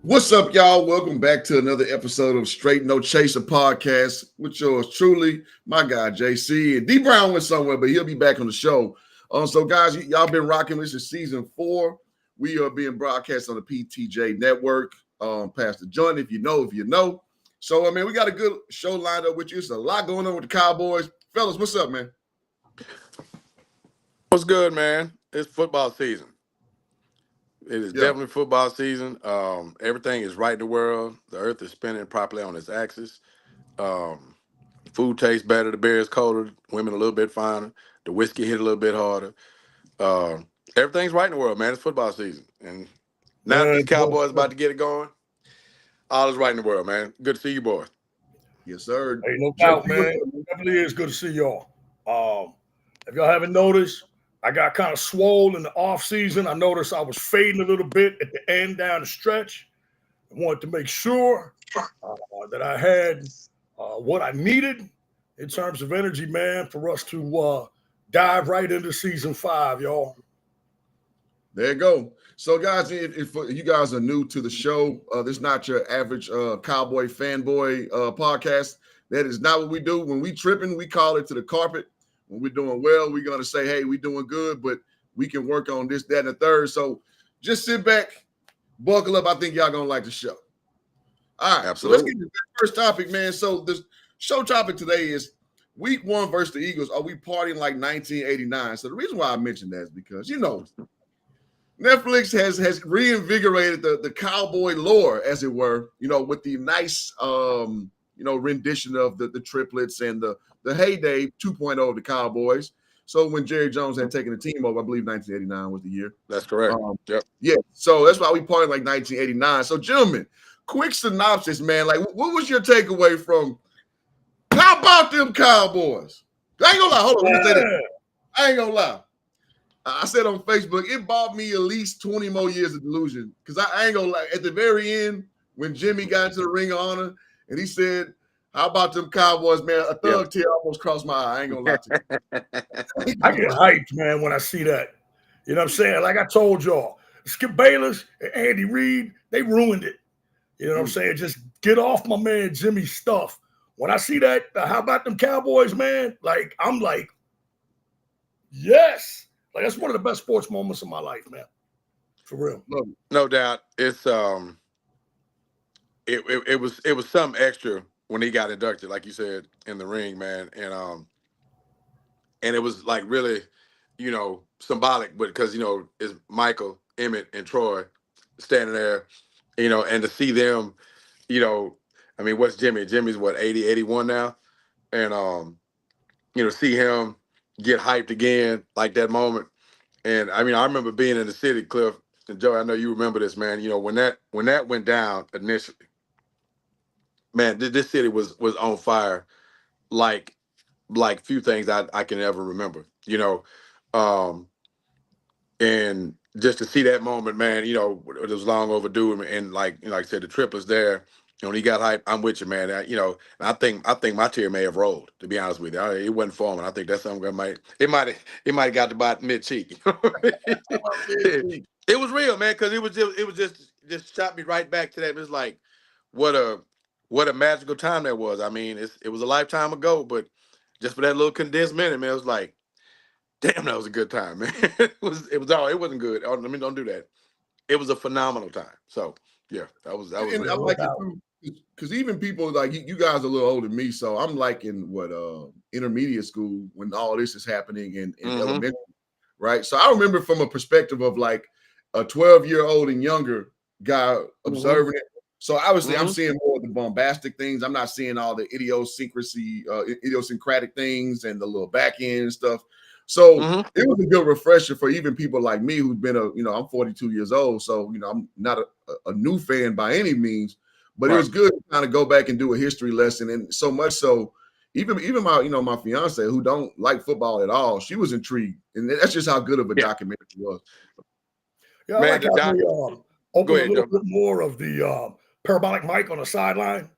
What's up, y'all? Welcome back to another episode of Straight No Chaser podcast with yours truly, my guy JC. And D Brown went somewhere, but he'll be back on the show. So, guys, y'all been rocking. This is season 4. We are being broadcast on the PTJ network. Past the joint, if you know. So, I mean, we got a good show lined up with you. It's a lot going on with the Cowboys. Fellas, what's up, man? What's good, man? It's football season. It is definitely football season. Everything is right in the world. The earth is spinning properly on its axis. Food tastes better. The beer is colder. Women a little bit finer. The whiskey hit a little bit harder. Everything's right in the world, man. It's football season. And now that these Cowboys about to get it going, all is right in the world, man. Good to see you, boys. Yes, sir. Hey, no doubt, man. It definitely is good to see y'all. If y'all haven't noticed, I got kind of swole in the off season. I noticed I was fading a little bit at the end down the stretch. I wanted to make sure that I had what I needed in terms of energy, man, for us to dive right into season 5, y'all. There you go. So, guys, if you guys are new to the show, this is not your average cowboy fanboy podcast. That is not what we do. When we tripping, we call it to the carpet. When we're doing well, we're going to say, hey, we're doing good, but we can work on this, that, and the third. So just sit back, buckle up. I think y'all going to like the show. All right. Absolutely. So let's get to the first topic, man. So the show topic today is week 1 versus the Eagles. Are we partying like 1989? So the reason why I mentioned that is because, Netflix has reinvigorated the cowboy lore, as it were, with the nice, rendition of the triplets and the heyday 2.0 of the Cowboys. So when Jerry Jones had taken the team over, I believe 1989 was the year. That's correct. Yep. Yeah. So that's why we partying like 1989. So, gentlemen, quick synopsis, man. Like, what was your takeaway from how about them Cowboys? I ain't gonna lie. Hold on. Let me say this. I ain't gonna lie. I said on Facebook, it bought me at least 20 more years of delusion. Because I ain't gonna lie. At the very end, when Jimmy got into the Ring of Honor and he said, how about them Cowboys, man? A thug tear almost crossed my eye. I ain't gonna lie to you. I get hyped, man, when I see that. You know what I'm saying? Like I told y'all, Skip Bayless and Andy Reid, they ruined it. You know what I'm saying? Just get off my man Jimmy's stuff. When I see that, how about them Cowboys, man? Like, I'm like, yes. Like, that's one of the best sports moments of my life, man. For real. No doubt. It's it was something extra when he got inducted, like you said, in the ring, man. And it was like really, symbolic, but because, it's Michael, Emmett, and Troy standing there, and to see them, I mean, what's Jimmy? Jimmy's what, 80, 81 now? And see him get hyped again, like that moment. And I mean, I remember being in the city, Cliff, and Joe, I know you remember this, man. When that went down initially, man, this city was on fire, like few things I can ever remember, and just to see that moment, man, it was long overdue, and like I said, the trip was there. When he got hyped, I'm with you, man. And I think my tear may have rolled. To be honest with you, it wasn't falling. I think that's something that might have got to about mid cheek. It was real, man, because it was just shot me right back to that. It was like, what a magical time that was. I mean, it was a lifetime ago, but just for that little condensed minute, man, it was like, damn, that was a good time, man. It wasn't good. I mean, don't do that. It was a phenomenal time. So Yeah, that was And I real. like it too, because even people like you guys are a little older than me, so I'm like in what intermediate school when all this is happening in elementary, right? So I remember from a perspective of like a 12-year-old and younger guy observing it. So obviously I'm seeing more of the bombastic things. I'm not seeing all the idiosyncratic things and the little back end stuff. So it was a good refresher for even people like me who's been I'm 42 years old. So, I'm not a new fan by any means, but it was good to kind of go back and do a history lesson. And so much so, even my fiance who don't like football at all, she was intrigued. And that's just how good of a documentary it was. Yeah, I Man, like how they opened a ahead, little Joe. bit more of the parabolic mic on the sideline,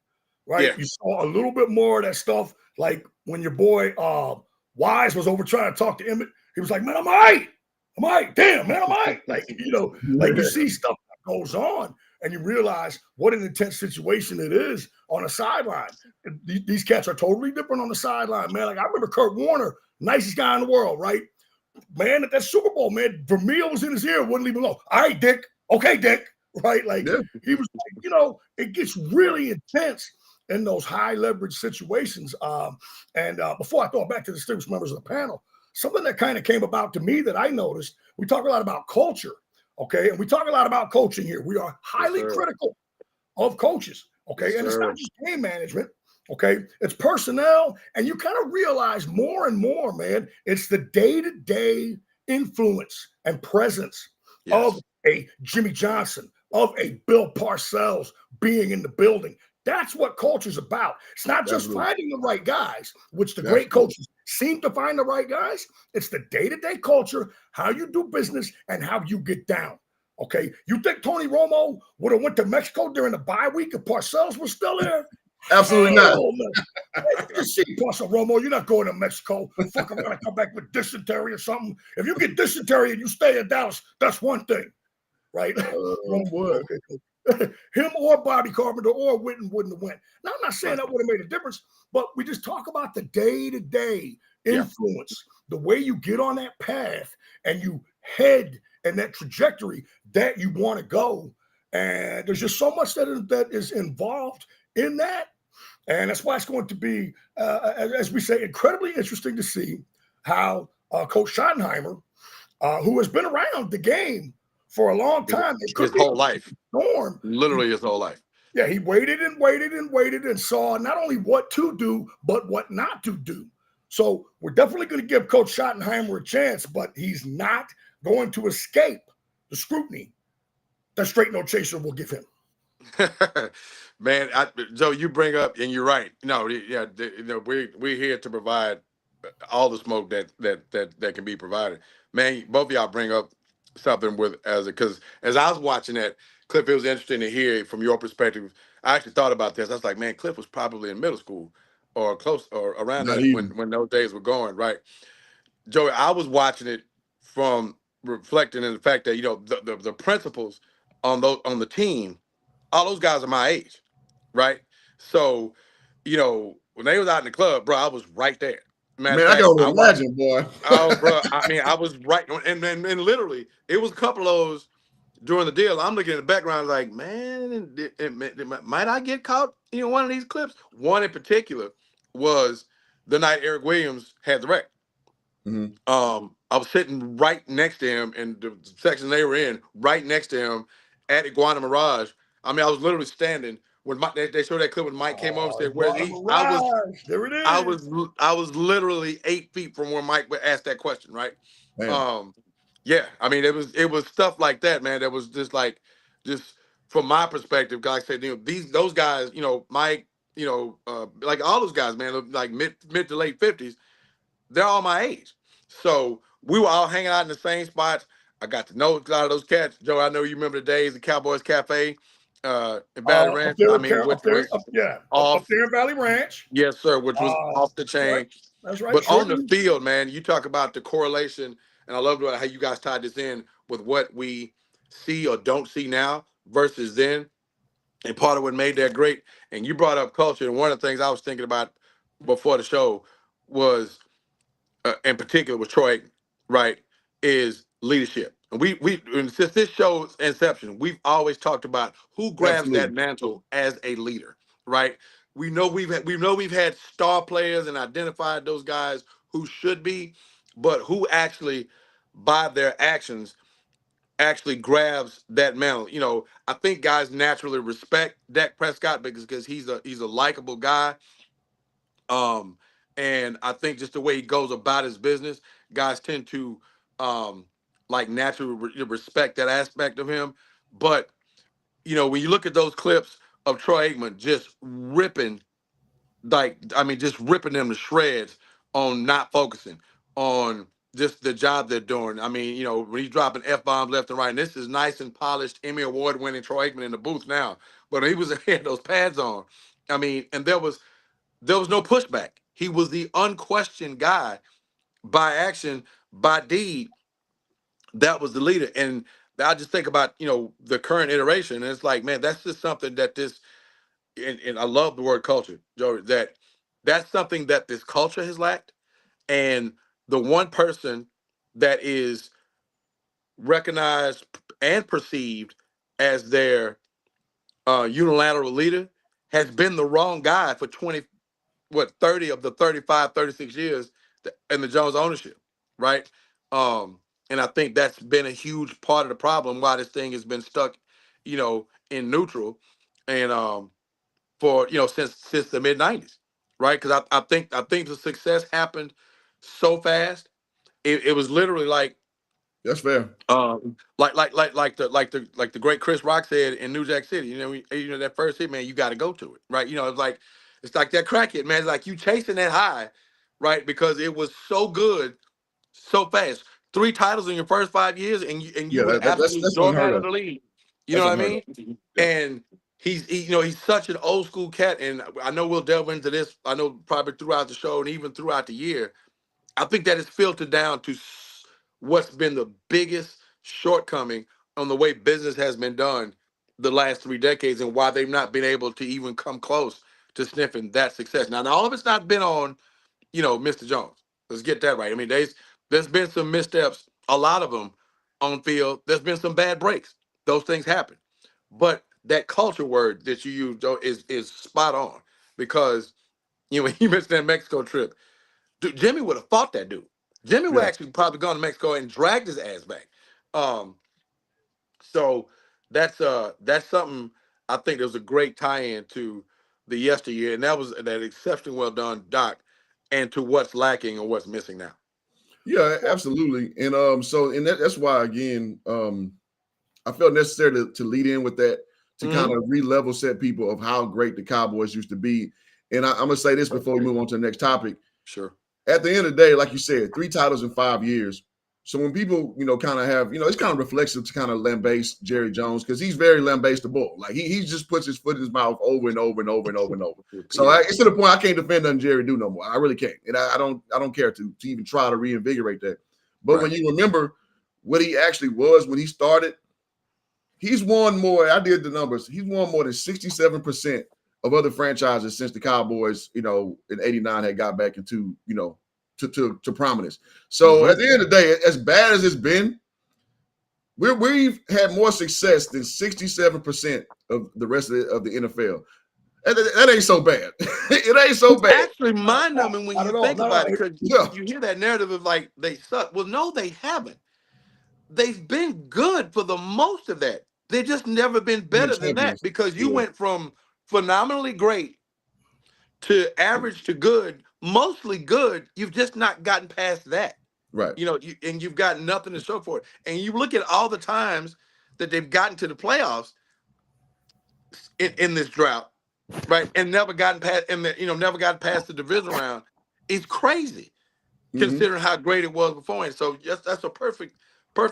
right? Yeah. You saw a little bit more of that stuff, like when your boy Wise was over trying to talk to Emmett. He was like, "Man, I'm all right. Damn, man, I'm all right." Like, like you see stuff that goes on and you realize what an intense situation it is on a sideline. These cats are totally different on the sideline, man. Like I remember Kurt Warner, nicest guy in the world, right? Man, at that Super Bowl, man, Vermeil was in his ear, wouldn't leave him alone. All right, Dick. Okay, Dick. Right? Like he was like, it gets really intense in those high leverage situations. And before I throw it back to the distinguished members of the panel, something that kind of came about to me that I noticed, we talk a lot about culture, okay? And we talk a lot about coaching here. We are highly critical of coaches, okay? And it's not just game management. Okay, it's personnel, and you kind of realize more and more, man, it's the day-to-day influence and presence of a Jimmy Johnson, of a Bill Parcells being in the building. That's what culture's about. It's not just finding the right guys, which the great coaches seem to find the right guys. It's the day-to-day culture, how you do business, and how you get down. Okay, you think Tony Romo would have went to Mexico during the bye week if Parcells was still there? Absolutely not. You see, Parcells, Romo, you're not going to Mexico. Fuck, I'm going to come back with dysentery or something. If you get dysentery and you stay in Dallas, that's one thing, right? Him or Bobby Carpenter or Witten wouldn't have went. Now, I'm not saying that would have made a difference, but we just talk about the day-to-day influence, the way you get on that path and you head in that trajectory that you want to go. And there's just so much that is involved in that. And that's why it's going to be, as we say, incredibly interesting to see how Coach Schottenheimer, who has been around the game for a long time, his whole life, literally his whole life. Yeah, he waited and saw not only what to do, but what not to do. So we're definitely going to give Coach Schottenheimer a chance, but he's not going to escape the scrutiny that Straight No Chaser will give him. Man, Joe, you bring up, and you're right. No, yeah, we're here to provide all the smoke that can be provided. Man, both of y'all bring up something because as I was watching that, Cliff, it was interesting to hear from your perspective. I actually thought about this. I was like, man, Cliff was probably in middle school or close or around that when those days were going, right? Joey, I was watching it from reflecting in the fact that the principals on the team, all those guys are my age, right? So, when they was out in the club, bro, I was right there. Matter of fact, I can only imagine, boy. Oh, bro, I mean, I was right, and literally, it was a couple of those during the deal. I'm looking at the background, like, man, might I get caught? One of these clips. One in particular was the night Eric Williams had the wreck. I was sitting right next to him in the section they were in, right next to him at Iguana Mirage. I mean, I was literally standing when they showed that clip when Mike came over and said, "Where's he?" There it is. I was literally 8 feet from where Mike asked that question, right? Yeah, I mean, it was stuff like that, man. That was just from my perspective, like I said, those guys, Mike, like all those guys, man, like mid to late 50s, they're all my age. So we were all hanging out in the same spots. I got to know a lot of those cats. Joe, I know you remember the days of Cowboys Cafe in Valley Ranch. Up there in Valley Ranch. Yes, sir, which was off the chain. That's right. But on the field, man, you talk about the correlation, and I love how you guys tied this in with what we see or don't see now versus then. And part of what made that great, and you brought up culture, and one of the things I was thinking about before the show was, in particular with Troy, right, is leadership. And and since this show's inception, we've always talked about who grabs that Absolutely. mantle as a leader, right? We know we've had star players and identified those guys who should be, but who actually, by their actions, actually grabs that mantle. I think guys naturally respect Dak Prescott because he's a likable guy. Um, and I think just the way he goes about his business, guys tend to um like naturally respect that aspect of him. But when you look at those clips of Troy Aikman just ripping, just ripping them to shreds on not focusing on just the job they're doing. I mean, when he's dropping F bombs left and right, and this is nice and polished Emmy Award winning Troy Aikman in the booth now. But he was he had those pads on. I mean, and there was no pushback. He was the unquestioned guy by action, by deed. That was the leader. And I just think about, the current iteration. And it's like, man, that's just something that and I love the word culture, Joe, that's something that this culture has lacked. And the one person that is recognized and perceived as their unilateral leader has been the wrong guy for 30 of the 35, 36 years in the Jones ownership, right? And I think that's been a huge part of the problem why this thing has been stuck, in neutral, and for since the mid '90s, right? Because I think the success happened so fast. It was literally like That's fair. like the great Chris Rock said in New Jack City. That first hit, man, you got to go to it, right? It's like that crack hit, man. It's like you chasing that high, right? Because it was so good, so fast. 3 titles in your first 5 years, and you Yeah, were absolute that's doormat unheard of of. the league. You know That's what I unheard mean? of. Yeah. And he's such an old school cat, and I know we'll delve into this. I know probably throughout the show and even throughout the year. I think that is filtered down to what's been the biggest shortcoming on the way business has been done the last 3 decades, and why they've not been able to even come close to sniffing that success. Now all of it's not been on, Mr. Jones. Let's get that right. I mean, there's been some missteps, a lot of them on field. There's been some bad breaks. Those things happen. But that culture word that you use, Joe, is spot on, because when you mentioned that Mexico trip, dude, Jimmy would have fought that dude. Jimmy would Yeah. actually probably gone to Mexico and dragged his ass back. Um, so that's something I think there was a great tie-in to the yesteryear, and that exceptionally well done, Doc, and to what's lacking and what's missing now. Yeah, absolutely. And that's why again, I felt necessary to lead in with that, to kind Mm-hmm. of re-level set people of how great the Cowboys used to be. And I'm gonna say this before we move on to the next topic. Sure. At the end of the day, like you said, 3 titles in 5 years. So when people, kind of have, it's kind of reflexive to kind of lambaste Jerry Jones, because he's very lambasteable. Like he just puts his foot in his mouth over and over and over and over and over. So it's to the point I can't defend nothing Jerry do no more. I really can't, and I don't care to even try to reinvigorate that. But Right. when you remember what he actually was when he started, he's won more. I did the numbers. He's won more than 67% of other franchises since the Cowboys, in '89 had got back into, to prominence. So Mm-hmm. at the end of the day, as bad as it's been, we've had more success than 67% of the rest of the NFL. That ain't so bad. It ain't so It's bad. actually mind-numbing when Not you at all. think Not about at it, all. because Yeah, you hear that narrative of like they suck. Well, no, they haven't. They've been good for the most of that. They've just never been we've been better than that, champions. because you Yeah, went from phenomenally great to average to good, mostly good. You've just not gotten past that. right. And you've got nothing to show for it. And you look at all the times that they've gotten to the playoffs in this drought, right? And never gotten past, never gotten past the division round. It's crazy Mm-hmm. considering how great it was beforehand. So yes, that's a perfect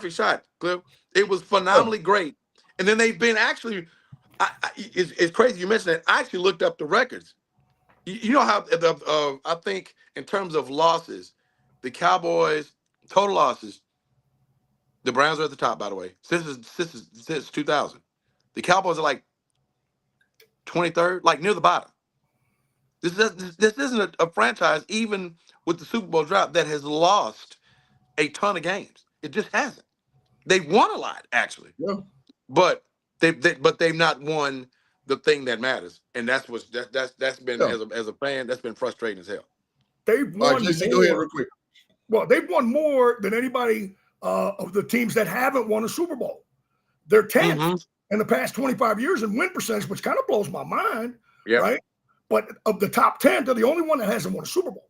shot, Cliff. It was Yeah. phenomenally great. And then they've been actually, it's crazy you mentioned that. I actually looked up the records. You know how I think in terms of losses, the Cowboys total losses. The Browns are at the top, by the way. Since 2000, the Cowboys are like 23rd, like near the bottom. This isn't a franchise, even with the Super Bowl drought, that has lost a ton of games. It just hasn't. They've won a lot, actually. Yeah. But they've not won the thing that matters. And that's been, Yeah. as a fan, that's been frustrating as hell. They've All right, won JC, more. go ahead real quick. Well, they've won more than anybody of the teams that haven't won a Super Bowl. They're 10th in the past 25 years in win percentage, which kind of blows my mind, right? But of the top 10, they're the only one that hasn't won a Super Bowl,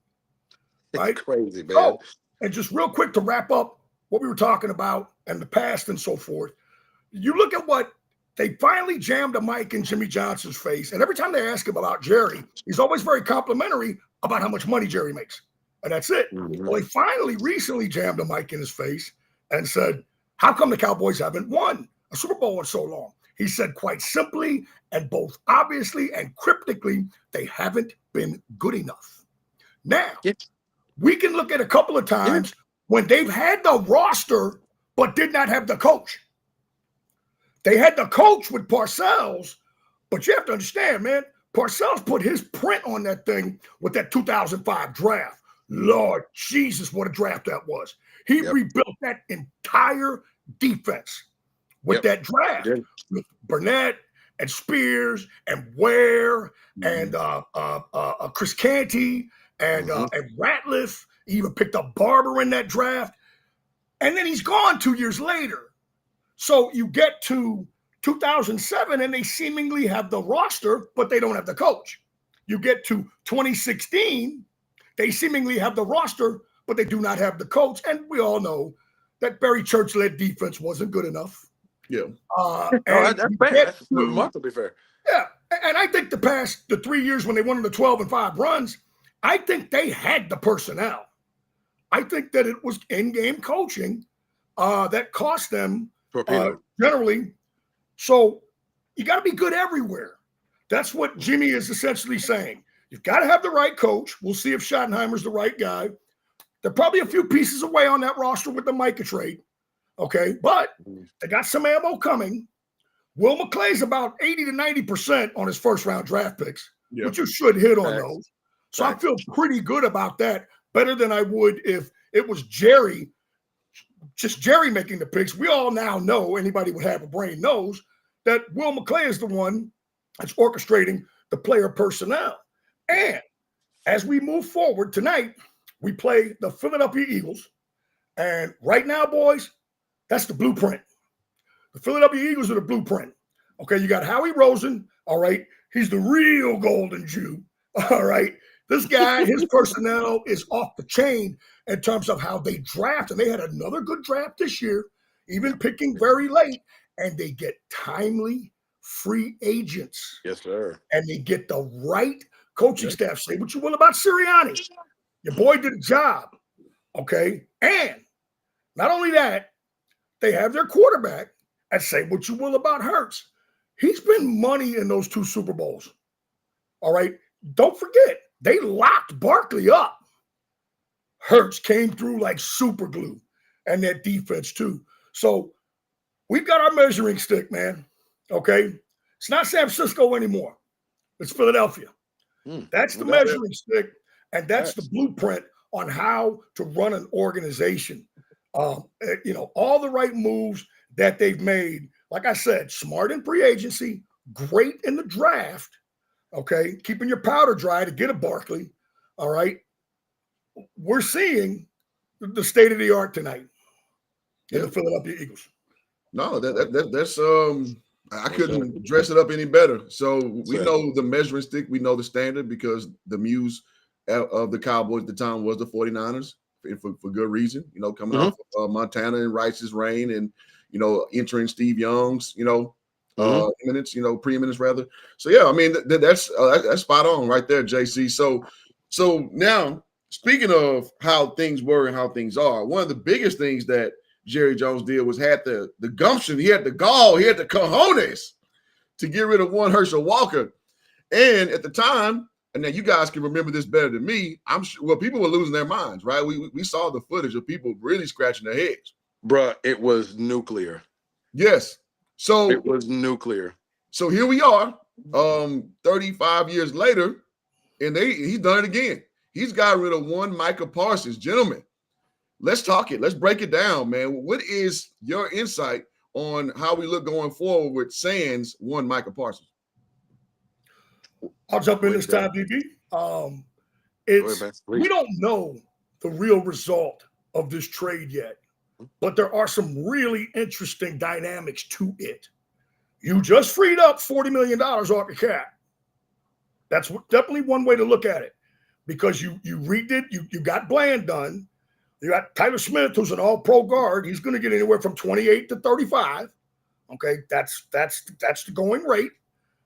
right? It's crazy, man. So, and just real quick to wrap up what we were talking about and the past and so forth, you look at what they finally jammed a mic in Jimmy Johnson's face, and every time they ask him about Jerry, he's always very complimentary about how much money Jerry makes, and that's it. Well, they finally recently jammed a mic in his face and said, how come the Cowboys haven't won a Super Bowl in so long? He said quite simply and both obviously and cryptically, they haven't been good enough. Now, we can look at a couple of times when they've had the roster but did not have the coach. They had the coach with Parcells, but you have to understand, man, Parcells put his print on that thing with that 2005 draft. Lord Jesus, what a draft that was. He rebuilt that entire defense with that draft, with Burnett and Spears and Ware and Chris Canty and Ratliff. He even picked up Barber in that draft. And then he's gone 2 years later. So you get to 2007 and they seemingly have the roster, but they don't have the coach. You get to 2016, they seemingly have the roster, but they do not have the coach. And we all know that Barry Church-led defense wasn't good enough. Yeah. That's fair. That's remarkably fair. Yeah. And I think the 3 years when they won the 12-5 runs, I think they had the personnel. I think that it was in-game coaching that cost them generally. So you got to be good everywhere. That's what Jimmy is essentially saying. You've got to have the right coach. We'll see if Schottenheimer's the right guy. They're probably a few pieces away on that roster with the Micah trade. Okay, but they got some ammo coming. Will McClay's about 80 to 90% on his first-round draft picks, but you should hit on those. So I feel pretty good about that, better than I would if it was Jerry, just Jerry making the picks. We all now know, anybody would have a brain knows, that Will McClay is the one that's orchestrating the player personnel. And as we move forward tonight, we play the Philadelphia Eagles. And right now, boys, that's the blueprint. The Philadelphia Eagles are the blueprint. Okay, you got Howie Rosen. All right, he's the real golden Jew. All right, this guy, his personnel is off the chain in terms of how they draft. And they had another good draft this year, even picking very late. And they get timely free agents. Yes, sir. And they get the right coaching staff. Say what you will about Sirianni. Your boy did a job. Okay, and not only that, they have their quarterback, and say what you will about Hurts. He's been money in those 2 Super Bowls. All right. Don't forget, they locked Barkley up. Hurts came through like super glue, and that defense too. So we've got our measuring stick, man. Okay. It's not San Francisco anymore. It's Philadelphia. That's the measuring stick, and that's the blueprint on how to run an organization. All the right moves that they've made. Like I said, smart in free agency, great in the draft. Okay, keeping your powder dry to get a Barkley. All right, we're seeing the state of the art tonight in the Philadelphia Eagles. No, that's I couldn't dress it up any better. So we know the measuring stick, we know the standard, because the muse of the Cowboys at the time was the 49ers. For good reason, coming off Montana and Rice's reign, and entering Steve Young's preeminence rather. So yeah, I mean that's spot on right there, JC. So now, speaking of how things were and how things are, one of the biggest things that Jerry Jones did was had the gumption, he had the gall, he had the cojones to get rid of one Herschel Walker, and at the time. And now you guys can remember this better than me. I'm sure. Well, people were losing their minds, right? We saw the footage of people really scratching their heads. Bruh, it was nuclear. Yes. So it was nuclear. So here we are, 35 years later, and he's done it again. He's got rid of one Micah Parsons, gentlemen. let's talk it. Let's break it down, man. What is your insight on how we look going forward with Sans one Micah Parsons? I'll jump in this time, DB. We don't know the real result of this trade yet, but there are some really interesting dynamics to it. You just freed up $40 million off your cap. That's definitely one way to look at it, because you redid, you got Bland done. You got Tyler Smith, who's an all-pro guard. He's going to get anywhere from 28 to 35. Okay, that's the going rate.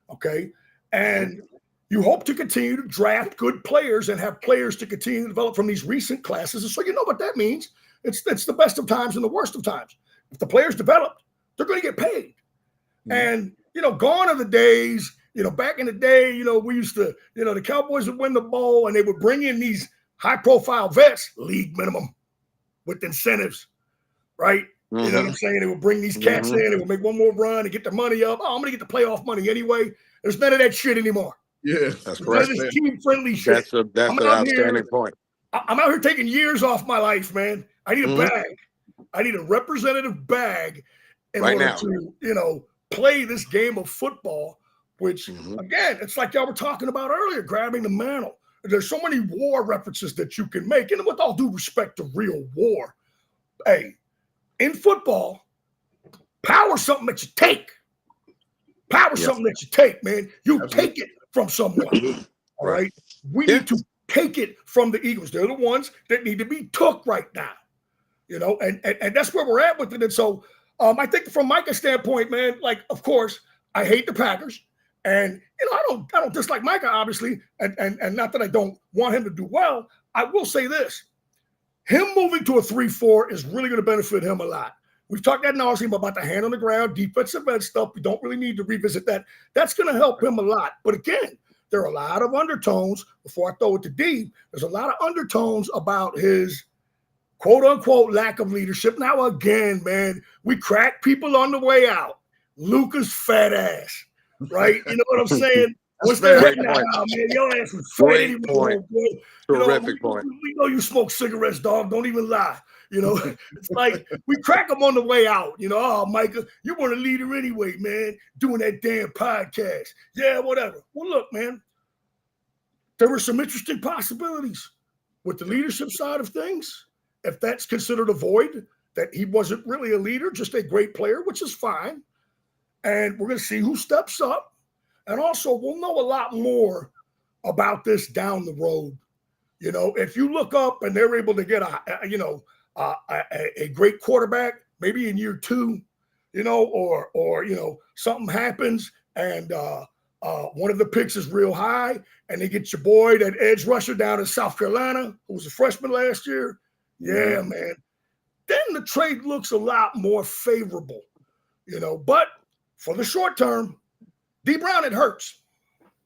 Okay, and you hope to continue to draft good players and have players to continue to develop from these recent classes. And so you know what that means. It's the best of times and the worst of times. If the players develop, they're going to get paid. Mm-hmm. And, gone are the days, back in the day, we used to, the Cowboys would win the bowl and they would bring in these high-profile vets, league minimum, with incentives, right? Mm-hmm. You know what I'm saying? They would bring these cats in, they would make one more run and get the money up. Oh, I'm going to get the playoff money anyway. There's none of that shit anymore. Yeah, that's correct. This team-friendly shit. That's an outstanding point. I'm out here taking years off my life, man. I need a bag. I need a representative bag in order to, play this game of football, which, again, it's like y'all were talking about earlier, grabbing the mantle. There's so many war references that you can make. And with all due respect to real war, hey, in football, power's something that you take. Power's something that you take, man. You take it from someone. All right. We need to take it from the Eagles. They're the ones that need to be took right now. And that's where we're at with it. And so I think from Micah's standpoint, man, of course, I hate the Packers. And I don't dislike Micah, obviously, and not that I don't want him to do well. I will say this: him moving to a 3-4 is really going to benefit him a lot. We've talked ad nauseum about the hand on the ground, defensive end stuff. We don't really need to revisit that. That's going to help him a lot. But again, there are a lot of undertones. Before I throw it to D, there's a lot of undertones about his quote-unquote lack of leadership. Now, again, man, we crack people on the way out. Luca's fat ass, right? You know what I'm saying? What's that right now, man? Your ass was fat anymore, boy. Terrific point. We know you smoke cigarettes, dog. Don't even lie. It's like we crack them on the way out. Oh, Micah, you weren't a leader anyway, man, doing that damn podcast. Yeah, whatever. Well, look, man, there were some interesting possibilities with the leadership side of things. If that's considered a void, that he wasn't really a leader, just a great player, which is fine. And we're going to see who steps up. And also, we'll know a lot more about this down the road. If you look up and they're able to get a great quarterback, maybe in year 2, or something happens and one of the picks is real high and they get your boy, that edge rusher down in South Carolina, who was a freshman last year. Yeah, man. Then the trade looks a lot more favorable, but for the short term, D Brown, it hurts.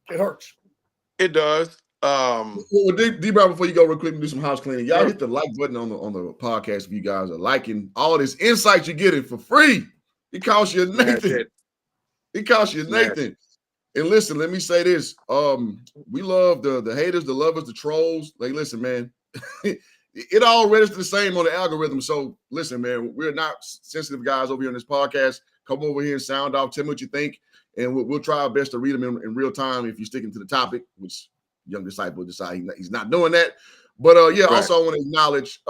It hurts. It does. Well, D Brown, before you go real quick and do some house cleaning, y'all hit the like button on the podcast if you guys are liking all this insight you're getting for free. It costs you nothing. It costs you nothing. And listen, let me say this. We love the haters, the lovers, the trolls. Listen, man, it all registers the same on the algorithm. So listen, man, we're not sensitive guys over here on this podcast. Come over here and sound off. Tell me what you think. And we'll try our best to read them in real time if you're sticking to the topic, which young disciple decide he's not doing that. But also I want to acknowledge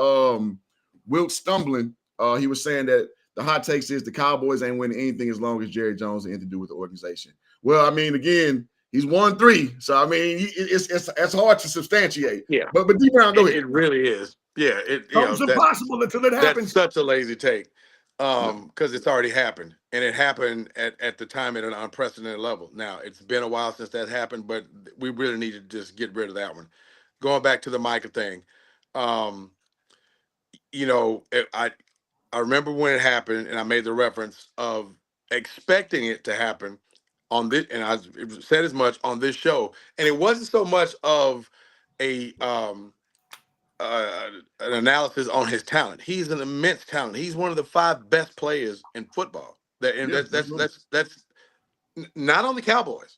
Wilt Stumbling. He was saying that the hot takes is the Cowboys ain't winning anything as long as Jerry Jones has anything to do with the organization. Well, I mean, again, he's 1-3, so I mean, it's hard to substantiate. Yeah, but D Brown, go ahead. It really is. Yeah, it's impossible until it happens. That's such a lazy take, because it's already happened, and it happened at the time at an unprecedented level. Now it's been a while since that happened, but we really need to just get rid of that one. Going back to the Micah thing, I remember when it happened, and I made the reference of expecting it to happen on this, and I said as much on this show. And it wasn't so much of an analysis on his talent. He's an immense talent. He's one of the 5 best players in football. That's not on the Cowboys.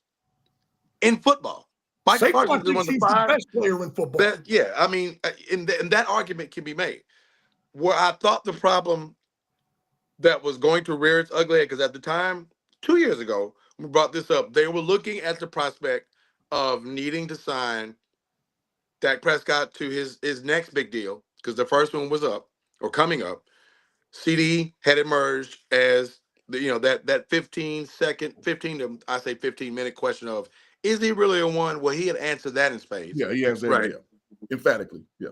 In football, Micah Parsons is one of the 5 best player in football. I mean, and that argument can be made. where I thought the problem that was going to rear its ugly head, because at the time, 2 years ago, we brought this up, they were looking at the prospect of needing to sign Dak Prescott to his next big deal, because the first one was up or coming up. CD had emerged as that 15-second, 15-minute question of, is he really a one? Well, he had answered that in spades. Yeah, he has that. Right. Yeah, emphatically. Yeah,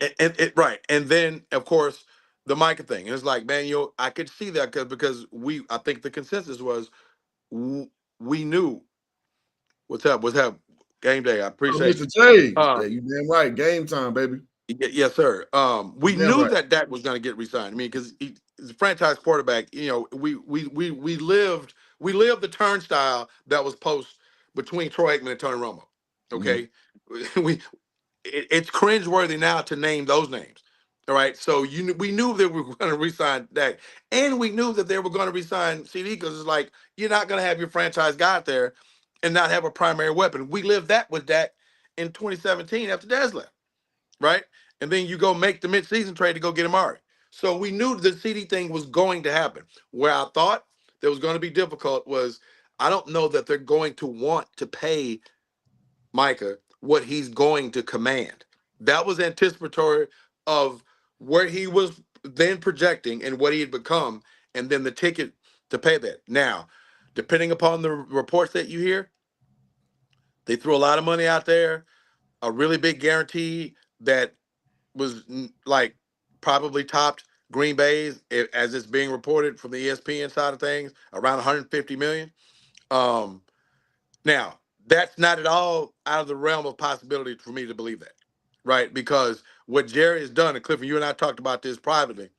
Right. And then, of course, the Micah thing. It's like, man, I could see that because I think the consensus was we knew what's up. Game day. I oh, appreciate Mr. you. J. Yeah, you damn right. Game time, baby. Yes, sir. We Damn knew right. that Dak was going to get re-signed. I mean, because he's a franchise quarterback. We lived the turnstile that was post between Troy Aikman and Tony Romo. Okay, it's cringeworthy now to name those names. All right, so we knew that we were going to re-sign Dak, and we knew that they were going to re-sign CD, because it's like, you're not going to have your franchise guy out there and not have a primary weapon. We lived that with Dak in 2017 after Dez left, right? And then you go make the midseason trade to go get Amari. So we knew the CD thing was going to happen. Where I thought that was going to be difficult was, I don't know that they're going to want to pay Micah what he's going to command. That was anticipatory of where he was then projecting and what he had become, and then the ticket to pay that. Now, depending upon the reports that you hear, they threw a lot of money out there, a really big guarantee that was like probably topped Green Bay's, as it's being reported from the ESPN side of things, around 150 million. Now, that's not at all out of the realm of possibility for me to believe that, right? Because what Jerry has done, and Clifford, you and I talked about this privately,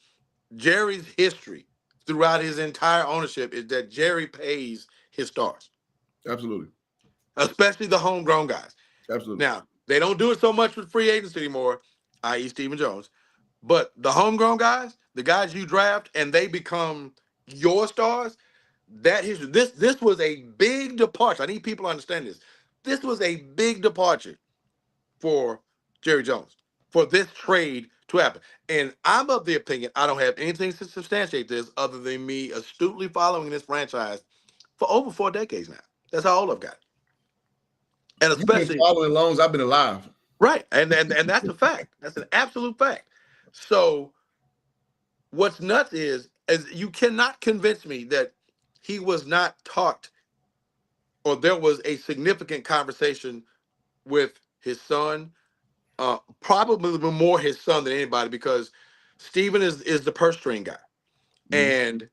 Jerry's history throughout his entire ownership is that Jerry pays his stars. Absolutely. Especially the homegrown guys. Absolutely. Now, they don't do it so much with free agents anymore, i.e. Stephen Jones. But the homegrown guys, the guys you draft and they become your stars, that history. This was a big departure. I need people to understand this. This was a big departure for Jerry Jones, for this trade to happen. And I'm of the opinion, I don't have anything to substantiate this other than me astutely following this franchise for over 4 decades now. That's how old I've got. And You've been especially following long as I've been alive. right. And that's a fact. That's an absolute fact. So what's nuts is you cannot convince me that he was not talked, or there was a significant conversation with his son, probably more his son than anybody, because Steven is the purse string guy. And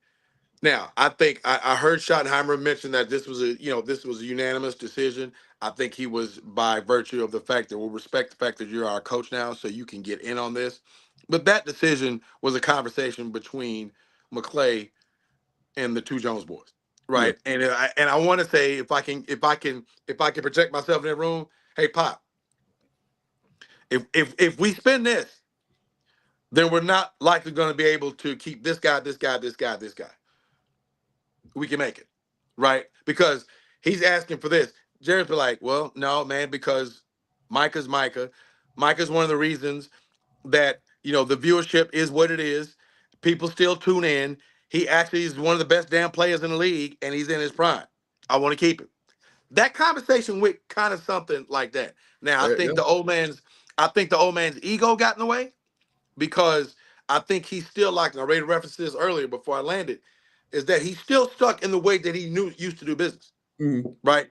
now I think I heard Schottenheimer mention that this was a unanimous decision. I think he was, by virtue of the fact that we'll respect the fact that you're our coach now, so you can get in on this. But that decision was a conversation between McClay and the two Jones boys, right? Yeah. And I want to say, if I can project myself in that room, hey Pop, if we spend this, then we're not likely going to be able to keep this guy. We can make it, right? Because he's asking for this. Jerry's be like, well, no, man, because Micah's Micah. Micah's one of the reasons that the viewership is what it is. People still tune in. He actually is one of the best damn players in the league, and he's in his prime. I want to keep him. That conversation went kind of something like that. Now, I think the old man's ego got in the way, because I think he's still, like I already referenced this earlier before I landed, is that he's still stuck in the way that he used to do business. Right?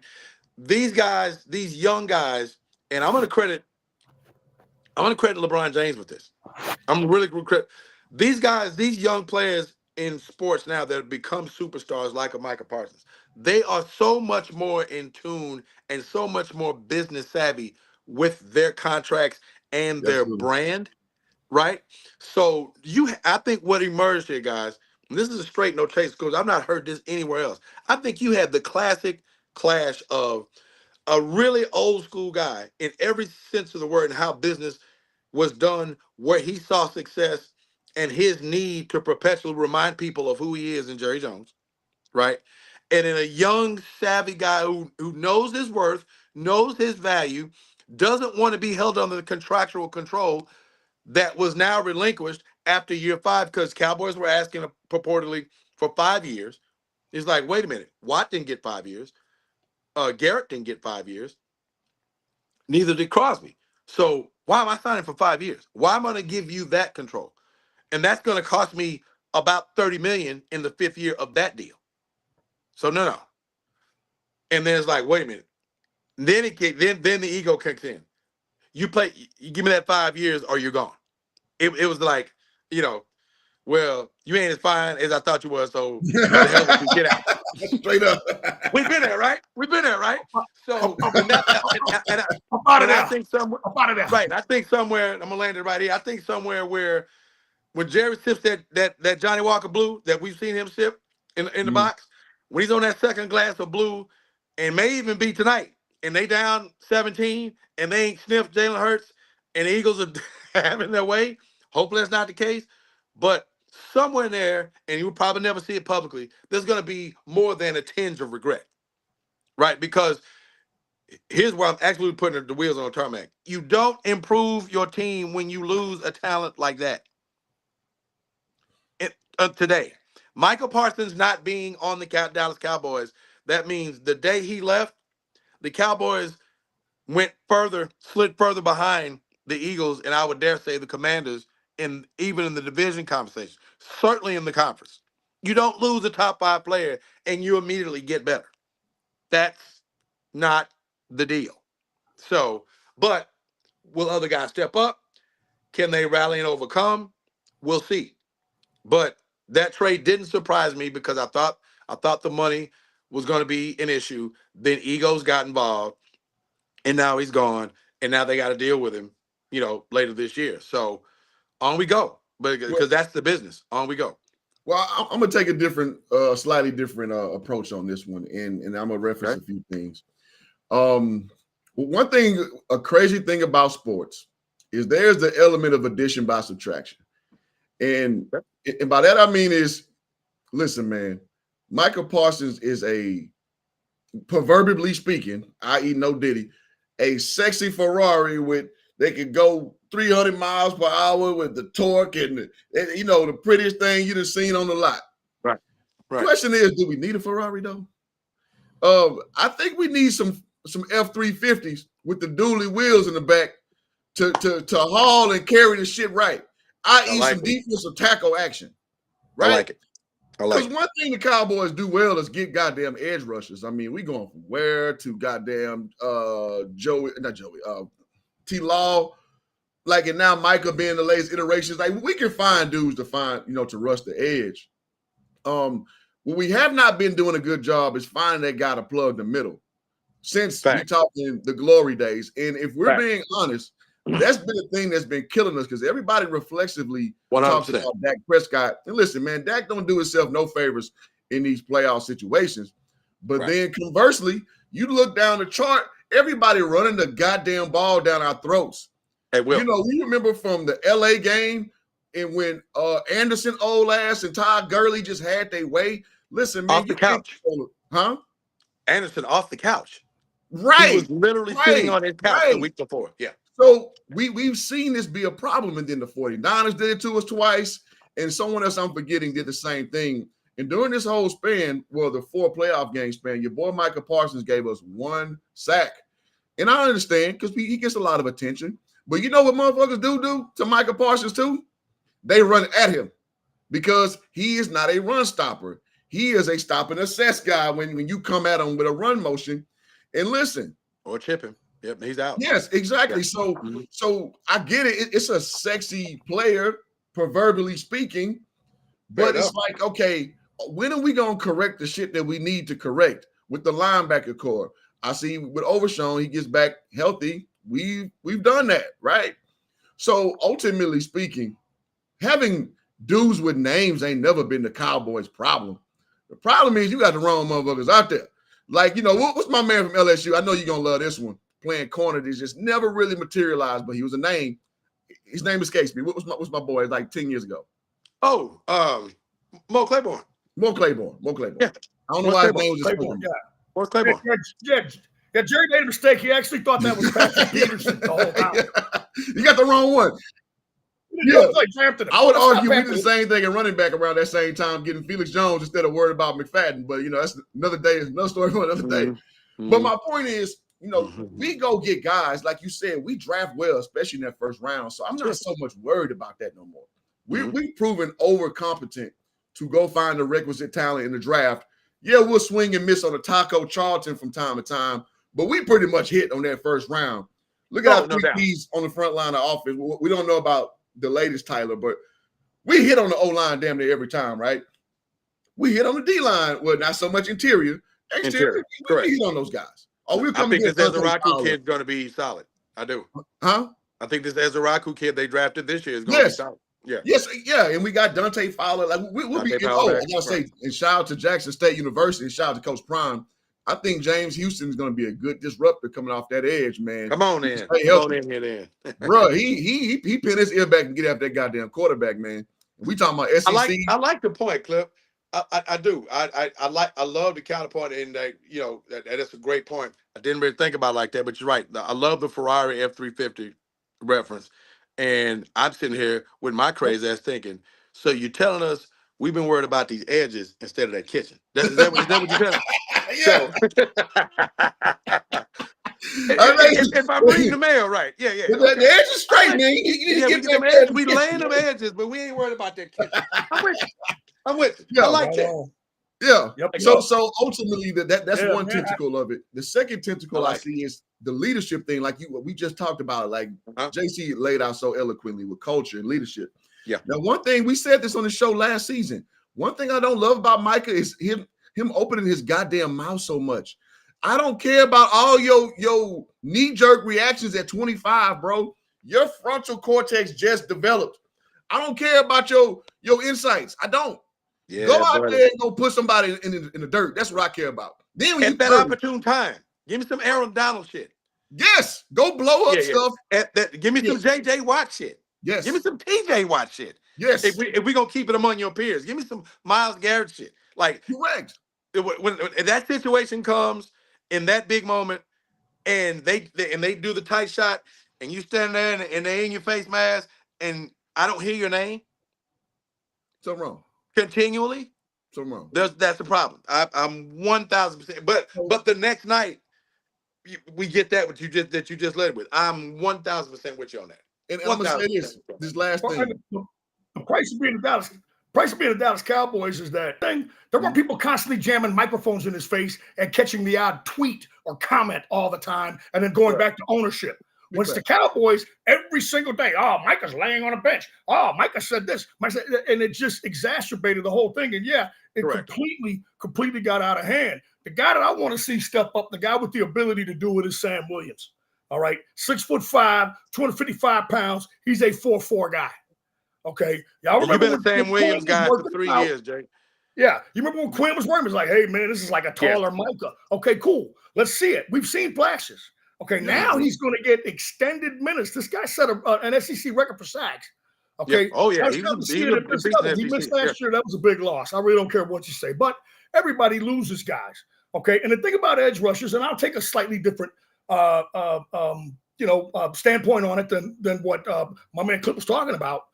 These guys, these young guys, and I'm gonna credit LeBron James with this. I'm really credit these guys, these young players in sports now that have become superstars like a Micah Parsons. They are so much more in tune and so much more business savvy with their contracts and their brand, right? So I think what emerged here, guys, and this is a straight no chase, because I've not heard this anywhere else. I think you had the classic clash of a really old school guy in every sense of the word and how business was done, where he saw success and his need to perpetually remind people of who he is in Jerry Jones, right? And in a young, savvy guy who knows his worth, knows his value, doesn't want to be held under the contractual control that was now relinquished, after year 5 because Cowboys were asking purportedly for 5 years. It's like, wait a minute. Watt didn't get 5 years. Garrett didn't get 5 years. Neither did Crosby. So why am I signing for 5 years? Why am I going to give you that control? And that's going to cost me about $30 million in the 5th year of that deal. So no. And then it's like, wait a minute. Then the ego kicks in. You give me that 5 years or you're gone. It was like, well, you ain't as fine as I thought you was, so the hell with you, get out. Straight up. We've been there, right? So I think somewhere, right? I think somewhere, I'm gonna land it right here. I think somewhere where when Jerry sips that Johnny Walker Blue that we've seen him sip in the box, when he's on that second glass of blue, and may even be tonight, and they down 17, and they ain't sniffed Jalen Hurts, and the Eagles are having their way. Hopefully that's not the case, but somewhere in there, and you will probably never see it publicly, there's going to be more than a tinge of regret, right? Because here's where I'm actually putting the wheels on the tarmac. You don't improve your team when you lose a talent like that. Today, Michael Parsons not being on the Dallas Cowboys, that means the day he left, the Cowboys slid further behind the Eagles, and I would dare say the Commanders, even in the division conversation, certainly in the conference. You don't lose a top 5 player and you immediately get better. That's not the deal. So, but will other guys step up? Can they rally and overcome? We'll see. But that trade didn't surprise me because I thought the money was going to be an issue. Then egos got involved, and now he's gone, and now they got to deal with him, later this year. So on we go, but because that's the business. On we go. Well, I'm gonna take a slightly different approach on this one, and I'm gonna reference a few things. One thing, a crazy thing about sports is there's the element of addition by subtraction, and by that I mean is, listen, man, Michael Parsons is a, proverbially speaking, i.e., no Diddy, a sexy Ferrari they could go 300 miles per hour with the torque and the prettiest thing you'd have seen on the lot. Right. Question is, do we need a Ferrari though? I think we need some F-350s with the dually wheels in the back to haul and carry the shit right. I.e., some defensive tackle action. Right? I like it. Because one thing the Cowboys do well is get goddamn edge rushers. I mean, we going from Ware to goddamn T-Law, and now Micah being the latest iterations. Like, we can find dudes to rush the edge. What we have not been doing a good job is finding that guy to plug the middle since we talking the glory days. And if we're being honest, that's been a thing that's been killing us because everybody reflexively 100%. talks about Dak Prescott. And listen, man, Dak don't do himself no favors in these playoff situations. But then conversely, you look down the chart, everybody running the goddamn ball down our throats. Hey, Will. We remember from the LA game and when Anderson, old ass, and Todd Gurley just had their way. Listen, man, off the couch. Anderson off the couch. Right. He was literally sitting on his couch the week before. Yeah. So we've seen this be a problem, and then the 49ers did it to us twice, and someone else I'm forgetting did the same thing. And during this whole span, the 4 playoff game span, your boy Micah Parsons gave us 1 sack. And I understand because he gets a lot of attention. But you know what motherfuckers do to Micah Parsons too? They run at him because he is not a run stopper. He is a stop and assess guy when you come at him with a run motion. And listen. Or chip him. Yep, he's out. Yes, exactly. Yeah. So I get it. It's a sexy player, proverbially speaking, but it's like, okay, when are we gonna correct the shit that we need to correct with the linebacker core? I see with Overshown, he gets back healthy. We've done that, right? So ultimately speaking, having dudes with names ain't never been the Cowboys' problem. The problem is you got the wrong motherfuckers out there. Like, what's my man from LSU? I know you're gonna love this one. Playing corner that just never really materialized, but he was a name. His name escapes me. What's my boy? Like 10 years ago. Oh, Mo Claiborne. Mo Claiborne. Yeah. I don't know why his name was just Claiborne. Mo Claiborne. Yeah, Jerry made a mistake. He actually thought that was Patrick Peterson the whole time. You got the wrong one. Yeah. Like drafted him. I would Let's argue not we did the same thing in running back around that same time, getting Felix Jones instead of worried about McFadden. But, that's another day, another story for another day. But my point is, we go get guys, like you said, we draft well, especially in that first round. So I'm not so much worried about that no more. We've proven overcompetent to go find the requisite talent in the draft. Yeah, we'll swing and miss on a Taco Charlton from time to time, but we pretty much hit on that first round. Look at our three keys on the front line of offense. We don't know about the latest Tyler, but we hit on the O-line damn near every time, right? We hit on the D-line. Well, not so much interior. Exterior, we hit on those guys. I think this Ezraku kid's going to be solid. I do. Huh? I think this Ezraku kid they drafted this year is going to be solid. Yeah. Yes, yeah. And we got Dante Fowler. Like we'll be I gotta say, and shout out to Jackson State University, and shout out to Coach Prime. I think James Houston is going to be a good disruptor coming off that edge, man. Come on in. Come on in here then. Bro, he pinned his ear back and get after that goddamn quarterback, man. We talking about SEC. I like the point, Clip. I do. I love the counterpoint in that, that's a great point. I didn't really think about it like that, but you're right. I love the Ferrari F350 reference. And I'm sitting here with my crazy ass thinking, so you're telling us we've been worried about these edges instead of that kitchen. Is that what you're telling us? Yeah. If I'm reading the mail right. Yeah. Okay. The edge is straight, man. We laying them edges, but we ain't worried about that kitchen. I'm with you. Yeah, I like that. Yeah. Yep. So ultimately, that's one tentacle of it. The second tentacle I see is the leadership thing, like we just talked about, like JC laid out so eloquently with culture and leadership. Yeah. Now, one thing we said this on the show last season. One thing I don't love about Micah is him opening his goddamn mouth so much. I don't care about all your knee-jerk reactions at 25, bro. Your frontal cortex just developed. I don't care about your insights. I don't. Yeah, go out there and go put somebody in the dirt. That's what I care about. Then when at that opportune time, give me some Aaron Donald shit. Yes, go blow up stuff. Give me some JJ Watt shit. Yes, give me some TJ Watt shit. Yes, if we gonna keep it among your peers, give me some Myles Garrett shit. Like correct. When that situation comes in that big moment, and they do the tight shot, and you stand there and they in your face mask, and I don't hear your name. Something wrong. Continually, something wrong. That's the problem. I'm 1,000%. But the next night, we get that you just led with. I'm 1,000% with you on that. And I'm gonna say this last thing. The price of being the Dallas Cowboys is that thing. There were people constantly jamming microphones in his face and catching the odd tweet or comment all the time, and then going back to ownership. When it's the Cowboys, every single day, Micah's laying on a bench. Micah said this. And it just exacerbated the whole thing. And it completely got out of hand. The guy that I want to see step up, the guy with the ability to do it is Sam Williams. All right. 6'5", 255 pounds. He's a 4'4" guy. Okay. Y'all remember you've been a Sam Williams guy for 3 years, Jay. Yeah. You remember when Quinn was working? It was like, hey, man, this is like a taller Micah. Okay, cool. Let's see it. We've seen flashes. Okay, now he's going to get extended minutes. This guy set an SEC record for sacks. Okay. Yeah. Oh, yeah. He missed last year. That was a big loss. I really don't care what you say. But everybody loses guys. Okay. And the thing about edge rushers, and I'll take a slightly different standpoint on it than what my man Clip was talking about.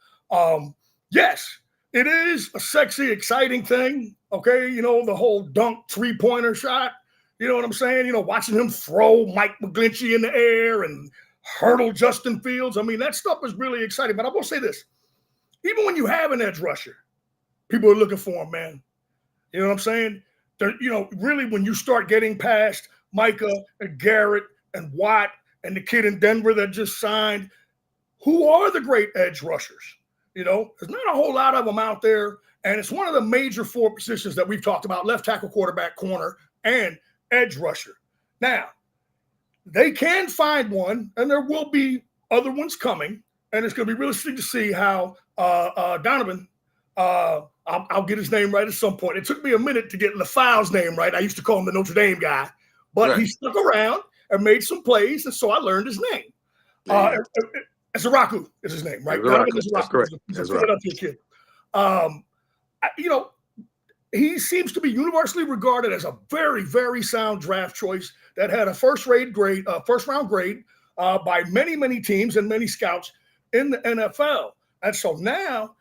Yes, it is a sexy, exciting thing. Okay. The whole dunk 3-pointer shot. You know what I'm saying? Watching him throw Mike McGlinchey in the air and hurdle Justin Fields. I mean, that stuff is really exciting. But I will say this. Even when you have an edge rusher, people are looking for him, man. You know what I'm saying? Really when you start getting past Micah and Garrett and Watt and the kid in Denver that just signed, who are the great edge rushers? There's not a whole lot of them out there. And it's one of the major 4 positions that we've talked about: left tackle, quarterback, corner, and edge rusher. Now, they can find one, and there will be other ones coming, and it's going to be really interesting to see how Donovan, I'll get his name right at some point. It took me a minute to get LaFau's name right. I used to call him the Notre Dame guy, but he stuck around and made some plays, and so I learned his name. Ezraku is his name, right? That's correct. He's a Philadelphia kid. He seems to be universally regarded as a very, very sound draft choice that had a first-round grade by many, many teams and many scouts in the NFL. And so now,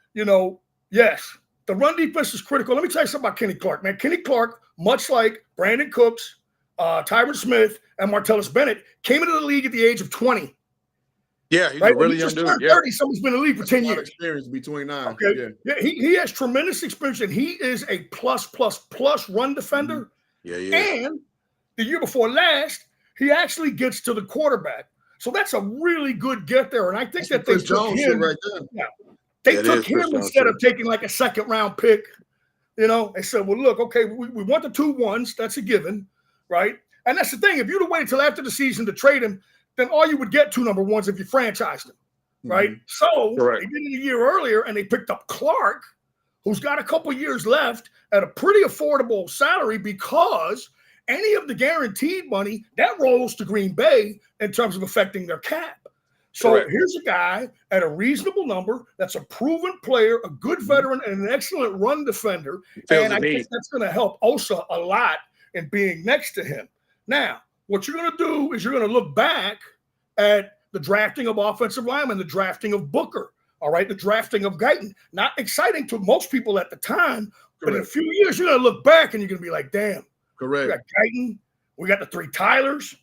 yes, the run defense is critical. Let me tell you something about Kenny Clark, man. Kenny Clark, much like Brandon Cooks, Tyron Smith, and Martellus Bennett, came into the league at the age of 20. Yeah, he's a really young dude. Yeah. 30, someone's been in the league for 10 years. Experience between 9. Okay. Yeah, he has tremendous experience, and he is a plus run defender. Yeah, yeah. And the year before last, he actually gets to the quarterback. So that's a really good get there. And I think that they took him right there. Yeah, they took him instead of taking like a second-round pick. They said, well, look, okay, we want the 2 1s. That's a given, right? And that's the thing. If you'd have waited until after the season to trade him, then all you would get 2 number 1s if you franchised him, right? So they did it a year earlier, and they picked up Clark, who's got a couple years left at a pretty affordable salary because any of the guaranteed money, that rolls to Green Bay in terms of affecting their cap. So here's a guy at a reasonable number that's a proven player, a good veteran, and an excellent run defender. And I think that's going to help Osa a lot in being next to him. Now, what you're going to do is you're going to look back at the drafting of offensive linemen, the drafting of Booker, all right, the drafting of Guyton. Not exciting to most people at the time, but in a few years, you're going to look back and you're going to be like, damn. Correct. We got Guyton. We got the 3 Tylers.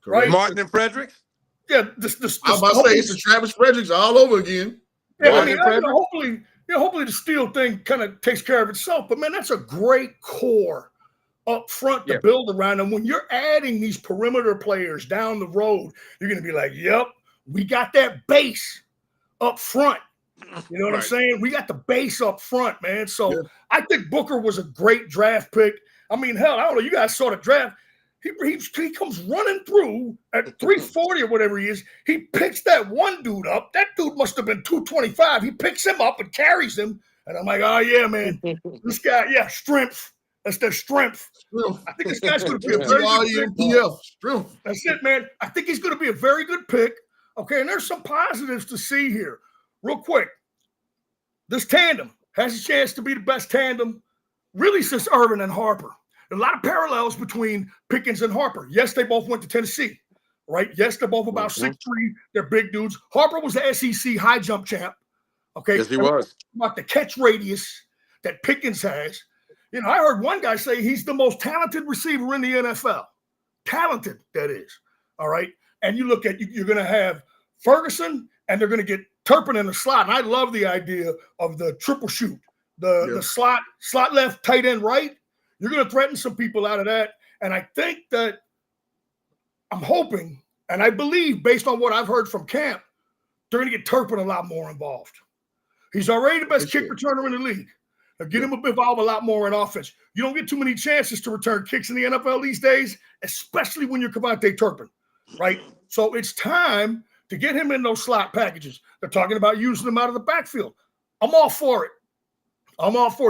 Right? Martin and Fredericks. Yeah. I was about to say it's the Travis Fredericks all over again. Yeah, hopefully the Steele thing kind of takes care of itself. But, man, that's a great core up front to build around. And when you're adding these perimeter players down the road, you're going to be like, yep, we got that base up front. You know what I'm saying? We got the base up front, man. So I think Booker was a great draft pick. I mean, hell, I don't know. You guys saw the draft. He comes running through at 340 or whatever he is. He picks that one dude up. That dude must have been 225. He picks him up and carries him. And I'm like, oh, yeah, man. This guy, strength. That's their strength. I think this guy's going to be a very good pick. That's it, man. I think he's going to be a very good pick. Okay, and there's some positives to see here. Real quick, this tandem has a chance to be the best tandem really since Irvin and Harper. A lot of parallels between Pickens and Harper. Yes, they both went to Tennessee, right? Yes, they're both about 6'3". They're big dudes. Harper was the SEC high jump champ. Okay. Yes, he was. About the catch radius that Pickens has. I heard one guy say he's the most talented receiver in the NFL. Talented, that is. All right. And you look at, you're going to have Ferguson, and they're going to get Turpin in the slot. And I love the idea of the triple shoot, the slot left, tight end right. You're going to threaten some people out of that. And I think that I'm hoping, and I believe based on what I've heard from camp, they're going to get Turpin a lot more involved. He's already the best kick returner in the league. Now get him involved a lot more in offense. You don't get too many chances to return kicks in the NFL these days, especially when you're Kevontae Turpin, right? So it's time to get him in those slot packages. They're talking about using him out of the backfield. I'm all for it.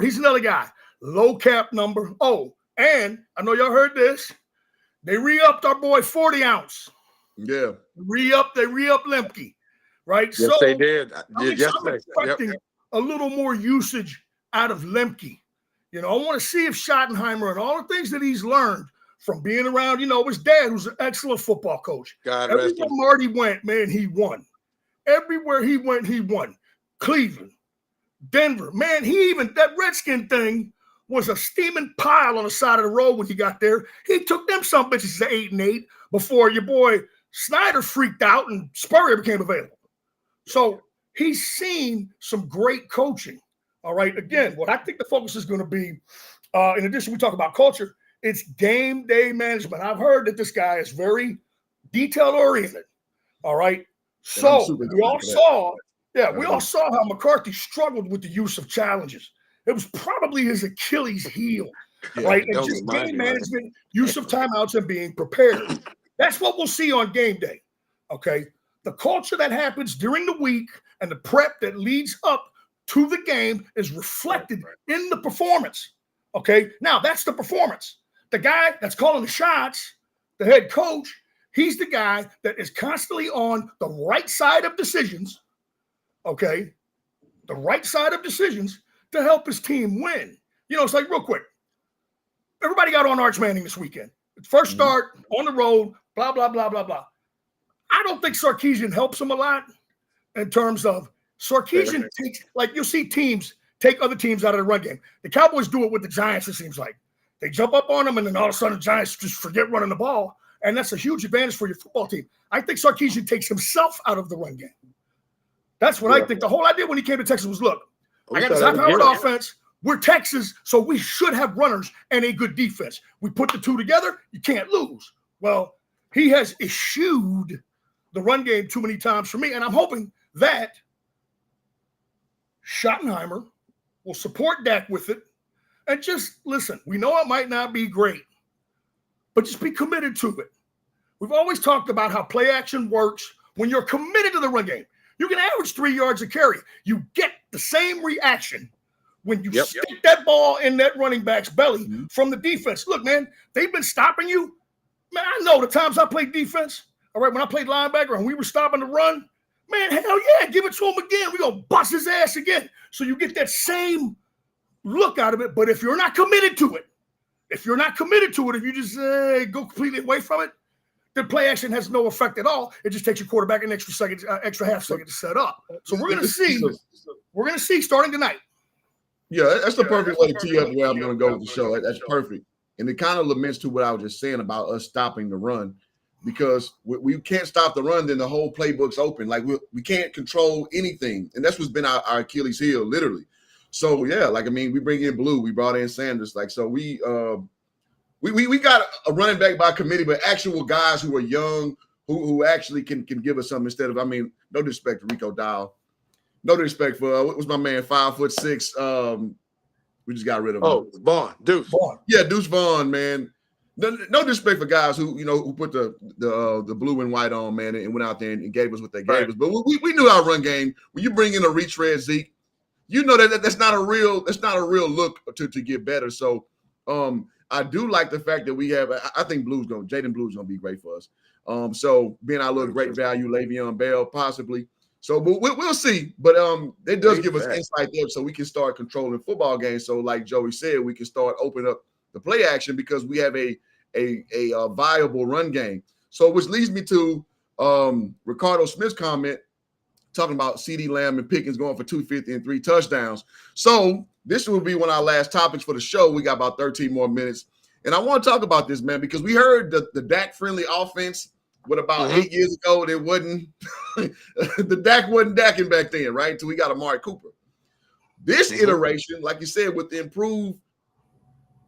He's another guy. Low cap number. Oh, and I know y'all heard this. They re-upped our boy 40 ounce. Yeah. They re-upped Lemke, right? Yes, they did. I'm expecting a little more usage out of Lemke. I want to see if Schottenheimer and all the things that he's learned from being around, his dad, who's an excellent football coach. Everywhere Marty went, man, he won. Everywhere he went, he won. Cleveland, Denver, man, that Redskin thing was a steaming pile on the side of the road when he got there. He took them some bitches to 8-8 before your boy Snyder freaked out and Spurrier became available. So he's seen some great coaching. All right. Again, what I think the focus is going to be, in addition, we talk about culture, it's game day management. I've heard that this guy is very detail oriented. All right. So we all saw how McCarthy struggled with the use of challenges. It was probably his Achilles heel, right? And just game management, use of timeouts, and being prepared. That's what we'll see on game day, okay? The culture that happens during the week and the prep that leads up to the game is reflected in the performance, okay? Now, that's the performance. The guy that's calling the shots, the head coach, he's the guy that is constantly on the right side of decisions, okay? The right side of decisions to help his team win. It's like real quick. Everybody got on Arch Manning this weekend. First start on the road, blah, blah, blah, blah, blah. I don't think Sarkisian helps him a lot in terms of Sarkisian takes, like, you'll see teams take other teams out of the run game. The Cowboys do it with the Giants, it seems like. They jump up on them, and then all of a sudden the Giants just forget running the ball, and that's a huge advantage for your football team. I think Sarkisian takes himself out of the run game. That's what I think. The whole idea when he came to Texas was, look, I got this high-powered offense. We're Texas, so we should have runners and a good defense. We put the two together, you can't lose. Well, he has eschewed the run game too many times for me, and I'm hoping that Schottenheimer will support Dak with it. And just listen, we know it might not be great, but just be committed to it. We've always talked about how play action works when you're committed to the run game. You can average 3 yards a carry. You get the same reaction when you stick that ball in that running back's belly from the defense. Look, man, they've been stopping you. Man, I know the times I played defense, all right, when I played linebacker and we were stopping the run, man, hell yeah, give it to him again. We're going to bust his ass again. So you get that same look out of it. But if you're not committed to it, if you just go completely away from it, the play action has no effect at all. It just takes your quarterback an extra half second to set up. So we're going to see starting tonight. Yeah, that's the perfect way to tee up where I'm going to go with the show. That's perfect. And it kind of laments to what I was just saying about us stopping the run, because we can't stop the run, then the whole playbook's open. Like we can't control anything. And that's what's been our Achilles heel, literally. So, yeah, like, I mean, we bring in Blue. We brought in Sanders. Like, so we got a running back by committee, but actual guys who are young, who actually can give us something instead of, I mean, no disrespect to Rico Dowell. No disrespect for what was my man, 5'6". We just got rid of him. Oh, Vaughn, Deuce. Vaughn. Yeah, Deuce Vaughn, man. No disrespect for guys who put the blue and white on, man, and went out there and gave us what they gave us. But we knew our run game. When you bring in a retread Zeke, you know that's not a real look to get better. So I do like the fact that we have. I think Jaden Blue's gonna be great for us. So being our little great value, Le'Veon Bell possibly. So we'll see, but it does give us insight there, so we can start controlling football games. So like Joey said, we can start opening up the play action because we have a viable run game. So which leads me to Ricardo Smith's comment talking about CeeDee Lamb and Pickens going for 250 and 3 touchdowns. So this will be one of our last topics for the show. We got about 13 more minutes, and I want to talk about this, man, because we heard the Dak friendly offense. What about 8 years ago? It wasn't the Dak wasn't Daking back then, right? Until we got Amari Cooper. This iteration, like you said, with the improved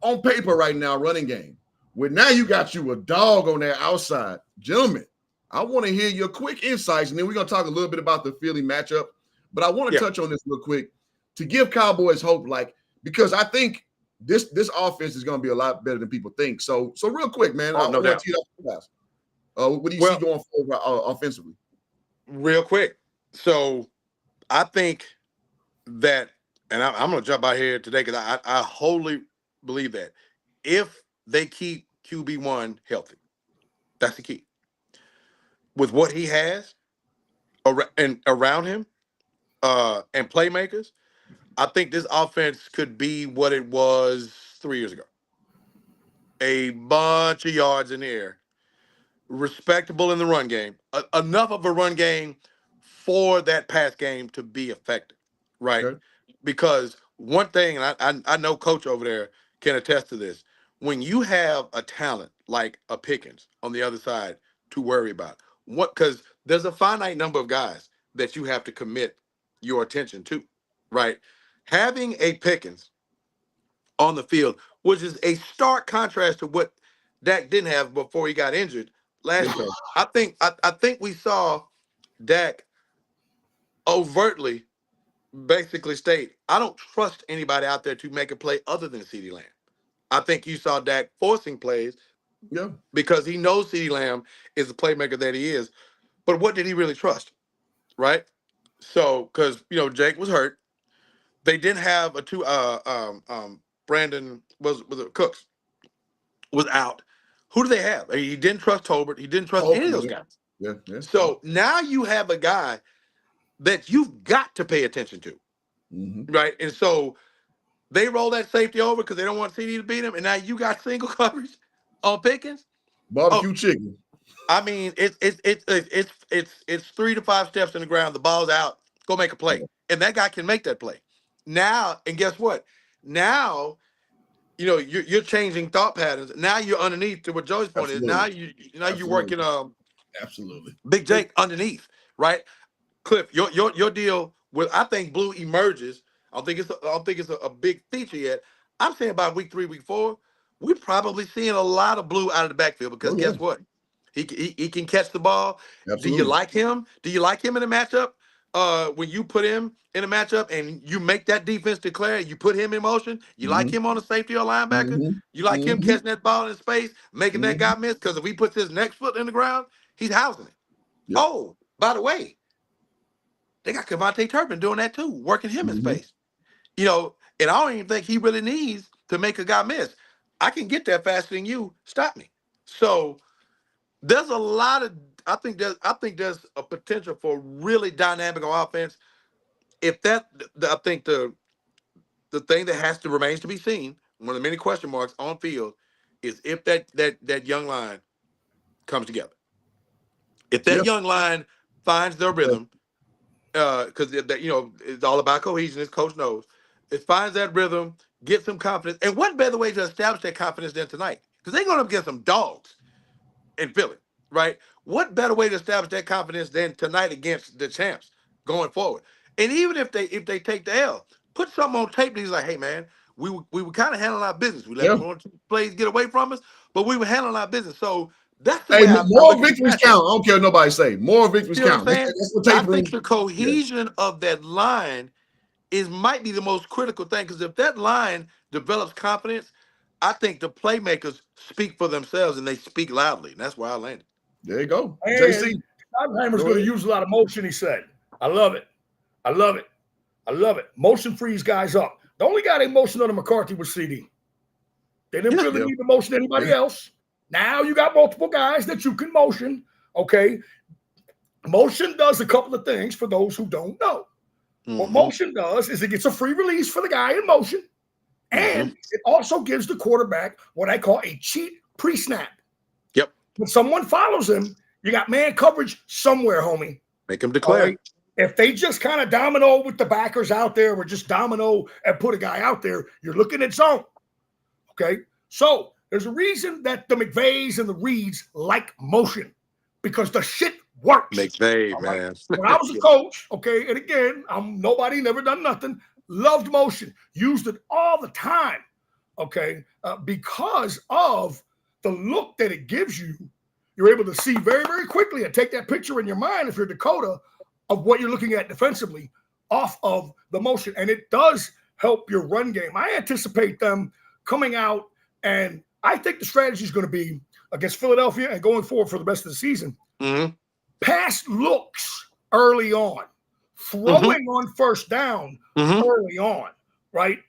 on paper right now running game, where now you got you a dog on that outside, gentlemen. I want to hear your quick insights, and then we're gonna talk a little bit about the Philly matchup. But I want to touch on this real quick to give Cowboys hope, like, because I think this offense is gonna be a lot better than people think. So real quick, man. I want to tee up for you guys. What do you see going forward offensively? Real quick. So I think that, and I'm going to jump out here today because I wholly believe that if they keep QB1 healthy, that's the key. With what he has around him and playmakers, I think this offense could be what it was 3 years ago. A bunch of yards in the air. Respectable in the run game, enough of a run game for that pass game to be effective, right? Okay. Because one thing, and I know Coach over there can attest to this, when you have a talent like a Pickens on the other side to worry about, because there's a finite number of guys that you have to commit your attention to, right? Having a Pickens on the field, which is a stark contrast to what Dak didn't have before he got injured last year. I think we saw Dak overtly basically state, I don't trust anybody out there to make a play other than CeeDee Lamb. I think you saw Dak forcing plays because he knows CeeDee Lamb is the playmaker that he is. But what did he really trust, right? So, because, Jake was hurt. They didn't have Brandon was Cooks was out. Who do they have? He didn't trust Tolbert. He didn't trust any of those guys. Yeah. So now you have a guy that you've got to pay attention to, right? And so they roll that safety over because they don't want CD to beat him, and now you got single coverage on Pickens. Barbecue chicken. I mean, it's 3 to 5 steps in the ground. The ball's out. go make a play. And that guy can make that play. Now, and guess what? Now, you're changing thought patterns. Now you're underneath to what Joey's point is. Now you're working absolutely Big Jake underneath, right? Cliff, your deal with I think Blue emerges. I don't think it's a big feature yet. I'm saying by week 3, week 4, we're probably seeing a lot of Blue out of the backfield because guess what? He can catch the ball. Absolutely. Do you like him? Do you like him in a matchup? When you put him in a matchup and you make that defense declare, you put him in motion. You like him on a safety or linebacker. You like him catching that ball in space, making that guy miss. Because if he puts his next foot in the ground, he's housing it. Yep. Oh, by the way, they got Kevontae Turpin doing that too, working him in space. And I don't even think he really needs to make a guy miss. I can get there faster than you. Stop me. So there's a lot of I think there's a potential for really dynamic on offense. I think the thing that has to remains to be seen, one of the many question marks on field, is if that young line comes together. If that young line finds their rhythm, because it's all about cohesion, as Coach knows. It finds that rhythm, gets some confidence, and what better way to establish that confidence than tonight? Because they're going to get some dogs in Philly, right? What better way to establish that confidence than tonight against the champs going forward? And even if they take the L, put something on tape. He's like, hey man, we were kind of handling our business. We let one or two plays get away from us, but we were handling our business. So that's the way more victories count. I don't care what nobody say. More victories count. That's what I think the cohesion of that line might be the most critical thing, because if that line develops confidence, I think the playmakers speak for themselves and they speak loudly. And that's where I landed. There you go. And JC. Schottenheimer's going to use a lot of motion, he said. I love it. I love it. I love it. Motion frees guys up. The only guy they motioned under McCarthy was CD. They didn't really need to motion anybody else. Now you got multiple guys that you can motion, okay? Motion does a couple of things for those who don't know. What motion does is it gets a free release for the guy in motion, and it also gives the quarterback what I call a cheat pre-snap. Yep. When someone follows him, you got man coverage somewhere, homie. Make him declare. Right? If they just kind of domino with the backers out there, or just domino and put a guy out there, you're looking at zone. Okay? So there's a reason that the McVays and the Reeds like motion, because the shit works. McVay, man. When I was a coach, okay, and again, I'm nobody, never done nothing, loved motion, used it all the time, okay, because of the look that it gives you. You're able to see very, very quickly and take that picture in your mind, if you're Dakota, of what you're looking at defensively off of the motion. And it does help your run game. I anticipate them coming out, and I think the strategy is going to be against Philadelphia and going forward for the rest of the season. Pass looks early on, throwing on first down early on, right?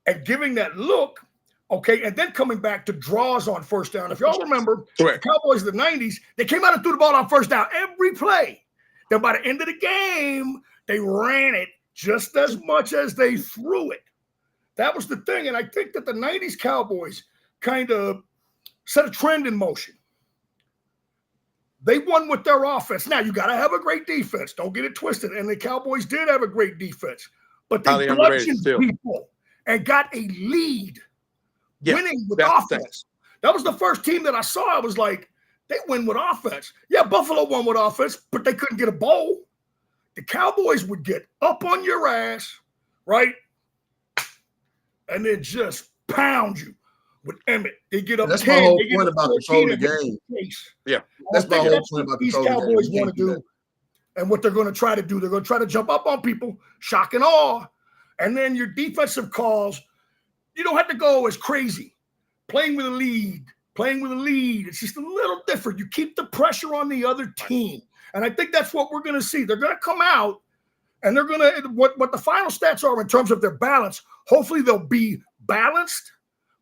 And giving that look, okay, and then coming back to draws on first down. If y'all remember, the Cowboys of the 90s, they came out and threw the ball on first down every play. Then by the end of the game, they ran it just as much as they threw it. That was the thing. And I think that the 90s Cowboys kind of set a trend in motion. They won with their offense. Now, you got to have a great defense. Don't get it twisted. And the Cowboys did have a great defense. But they bludgeoned people and got a lead, winning with offense. That was the first team that I saw. I was like, they win with offense. Yeah, Buffalo won with offense, but they couldn't get a bowl. The Cowboys would get up on your ass, right? And then just pound you. With Emmett, they get up. That's 10, my whole point about controlling the game. Yeah, that's my whole point about these Cowboys want to do, and what they're going to try to do. They're going to try to jump up on people, shock and awe, and then your defensive calls. You don't have to go as crazy. Playing with a lead, it's just a little different. You keep the pressure on the other team, and I think that's what we're going to see. They're going to come out, and they're going to what the final stats are in terms of their balance. Hopefully, they'll be balanced.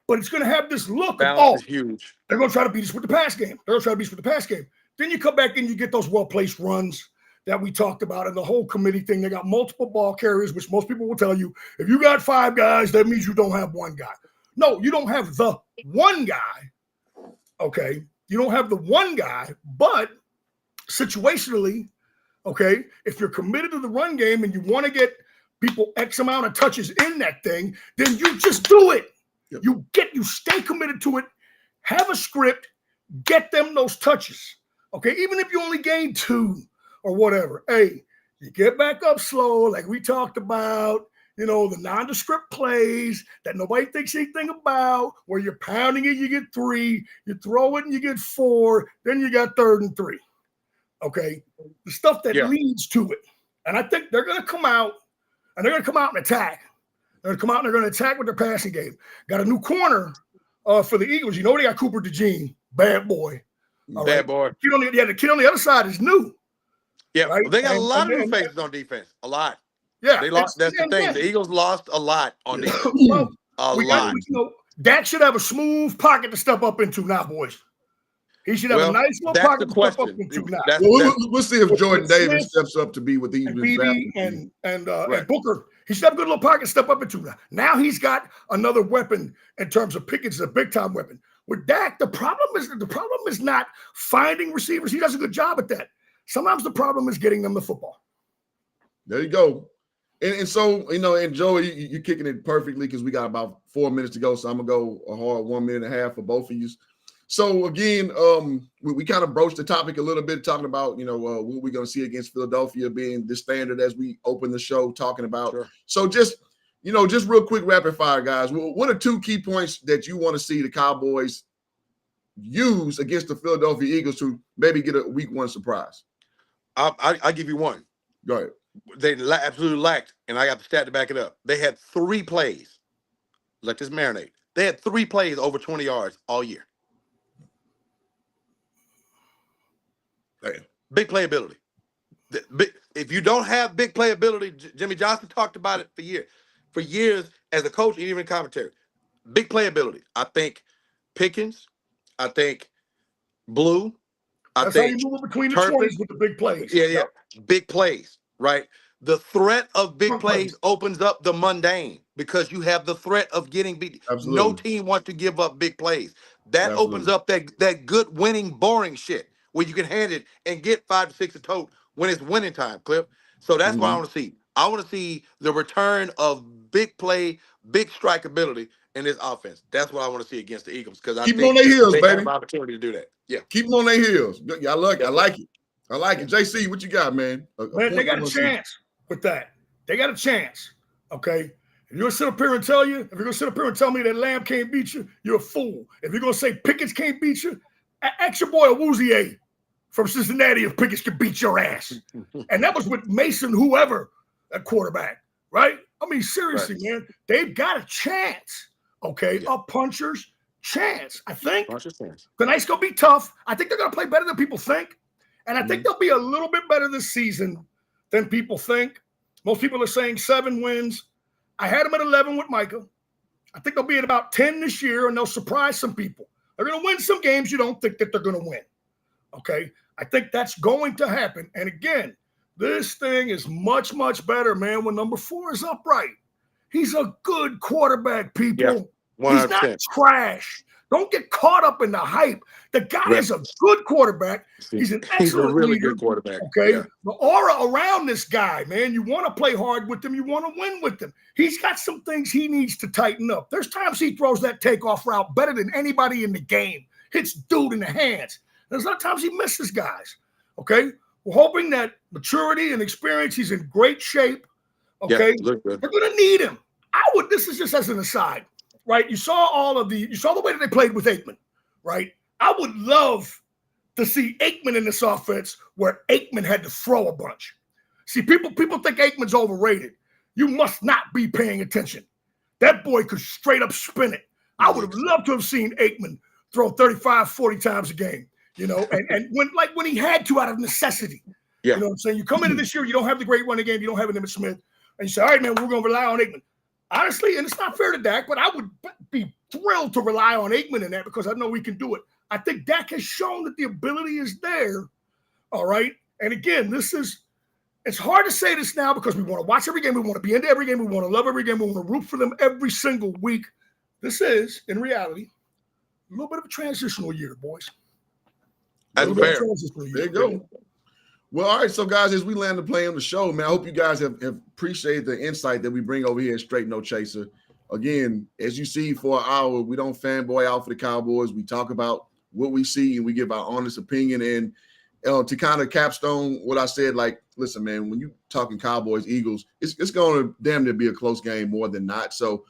But it's going to have this look balance is huge. They're going to try to beat us with the pass game. Then you come back and you get those well-placed runs that we talked about, and the whole committee thing. They got multiple ball carriers, which most people will tell you, if you got 5 guys, that means you don't have one guy. No, you don't have the one guy, okay? You don't have the one guy, but situationally, Okay, if you're committed to the run game and you want to get people X amount of touches in that thing, then you just do it. Yep. You stay committed to it. Have a script. Get them those touches. Okay, even if you only gain 2 or whatever. Hey, you get back up slow, like we talked about. You know, the nondescript plays that nobody thinks anything about, where you're pounding it, you get 3, you throw it and you get 4, then you got 3rd and 3. Okay, the stuff that leads to it. And I think they're going to come out and attack. They're going to come out and they're going to attack with their passing game. Got a new corner for the Eagles. You know, they got Cooper DeJean, bad boy. Bad boy. The kid on the other side is new. Yeah, right? They got a lot of new faces on defense. A lot. Yeah, they lost. That's the thing. The Eagles lost a lot on defense. A lot. Dak should have a smooth pocket to step up into now, boys. He should have a nice little pocket to step up into now. We'll see if Jordan Davis steps up to be with the Eagles and Booker. He should have a good little pocket to step up into now. Now he's got another weapon in terms of Pickens, a big time weapon. With Dak, the problem is not finding receivers. He does a good job at that. Sometimes the problem is getting them the football. There you go. And so, you know, and Joey, you're kicking it perfectly because we got about 4 minutes to go. So I'm going to go a hard 1.5 minutes for both of you. So, again, we kind of broached the topic a little bit, talking about, you know, what we're going to see against Philadelphia being the standard as we open the show talking about. Sure. So just real quick rapid fire, guys. What are 2 key points that you want to see the Cowboys use against the Philadelphia Eagles to maybe get a week 1 surprise? I'll give you one. Go ahead. They absolutely lacked, and I got the stat to back it up. They had 3 plays. Let this marinate. They had 3 plays over 20 yards all year. Damn. Big playability. If you don't have big playability, Jimmy Johnson talked about it for years as a coach and even commentary. Big playability. I think Pickens. I think Blue. That's how you move between the 20s with the big plays. Yeah. Big plays, right? The threat of big plays opens up the mundane because you have the threat of getting beat. Absolutely. No team wants to give up big plays. That opens up that good winning, boring shit where you can hand it and get 5 to 6 a tote when it's winning time, Cliff. So that's what I want to see. I want to see the return of big play, big strikeability in this offense. That's what I want to see against the Eagles because I think on their heels, they baby. have an opportunity to do that. Yeah. Keep them on their heels. I like it. I like it. JC, what you got, man? Man, they got a chance with that. They got a chance. Okay. If you're gonna sit up here and tell me that Lamb can't beat you, you're a fool. If you're gonna say Pickens can't beat you, ask your boy Awuzie from Cincinnati if Pickens can beat your ass. And that was with Mason, whoever, at quarterback, right? I mean, seriously, man, they've got a chance. Okay, a puncher's chance. I think tonight's gonna be tough. I think they're gonna play better than people think. And I think they'll be a little bit better this season than people think. Most people are saying 7 wins. I had them at 11 with Micah. I think they'll be at about 10 this year, and they'll surprise some people. They're going to win some games you don't think that they're going to win. Okay? I think that's going to happen. And again, this thing is much, much better, man, when number 4 is upright. He's a good quarterback, people. Yeah, he's not trash. Don't get caught up in the hype. The guy is a good quarterback. He's an excellent really leader. Good quarterback. Okay. Yeah. The aura around this guy, man, you want to play hard with him. You want to win with him. He's got some things he needs to tighten up. There's times he throws that takeoff route better than anybody in the game. Hits dude in the hands. There's other times he misses guys. Okay. We're hoping that maturity and experience, he's in great shape. Okay. Yeah, we're going to need him. This is just as an aside. Right, you saw the way that they played with Aikman, right? I would love to see Aikman in this offense where Aikman had to throw a bunch. See, people think Aikman's overrated. You must not be paying attention. That boy could straight up spin it. I would have loved to have seen Aikman throw 35, 40 times a game, you know, and when he had to out of necessity. Yeah. You know what I'm saying? You come into this year, you don't have the great running game, you don't have an Emmitt Smith, and you say, all right, man, we're going to rely on Aikman. Honestly, and it's not fair to Dak, but I would be thrilled to rely on Aikman in that because I know we can do it. I think Dak has shown that the ability is there. All right. And again, it's hard to say this now because we want to watch every game. We want to be into every game. We want to love every game. We want to root for them every single week. This is, in reality, a little bit of a transitional year, boys. That's fair. There you go. Well, all right. So, guys, as we land the plane on the show, man, I hope you guys have appreciated the insight that we bring over here at Straight No Chaser. Again, as you see, for an hour, we don't fanboy out for the Cowboys. We talk about what we see and we give our honest opinion. And to kind of capstone what I said, like, listen, man, when you talking Cowboys, Eagles, it's going to damn near be a close game more than not. So,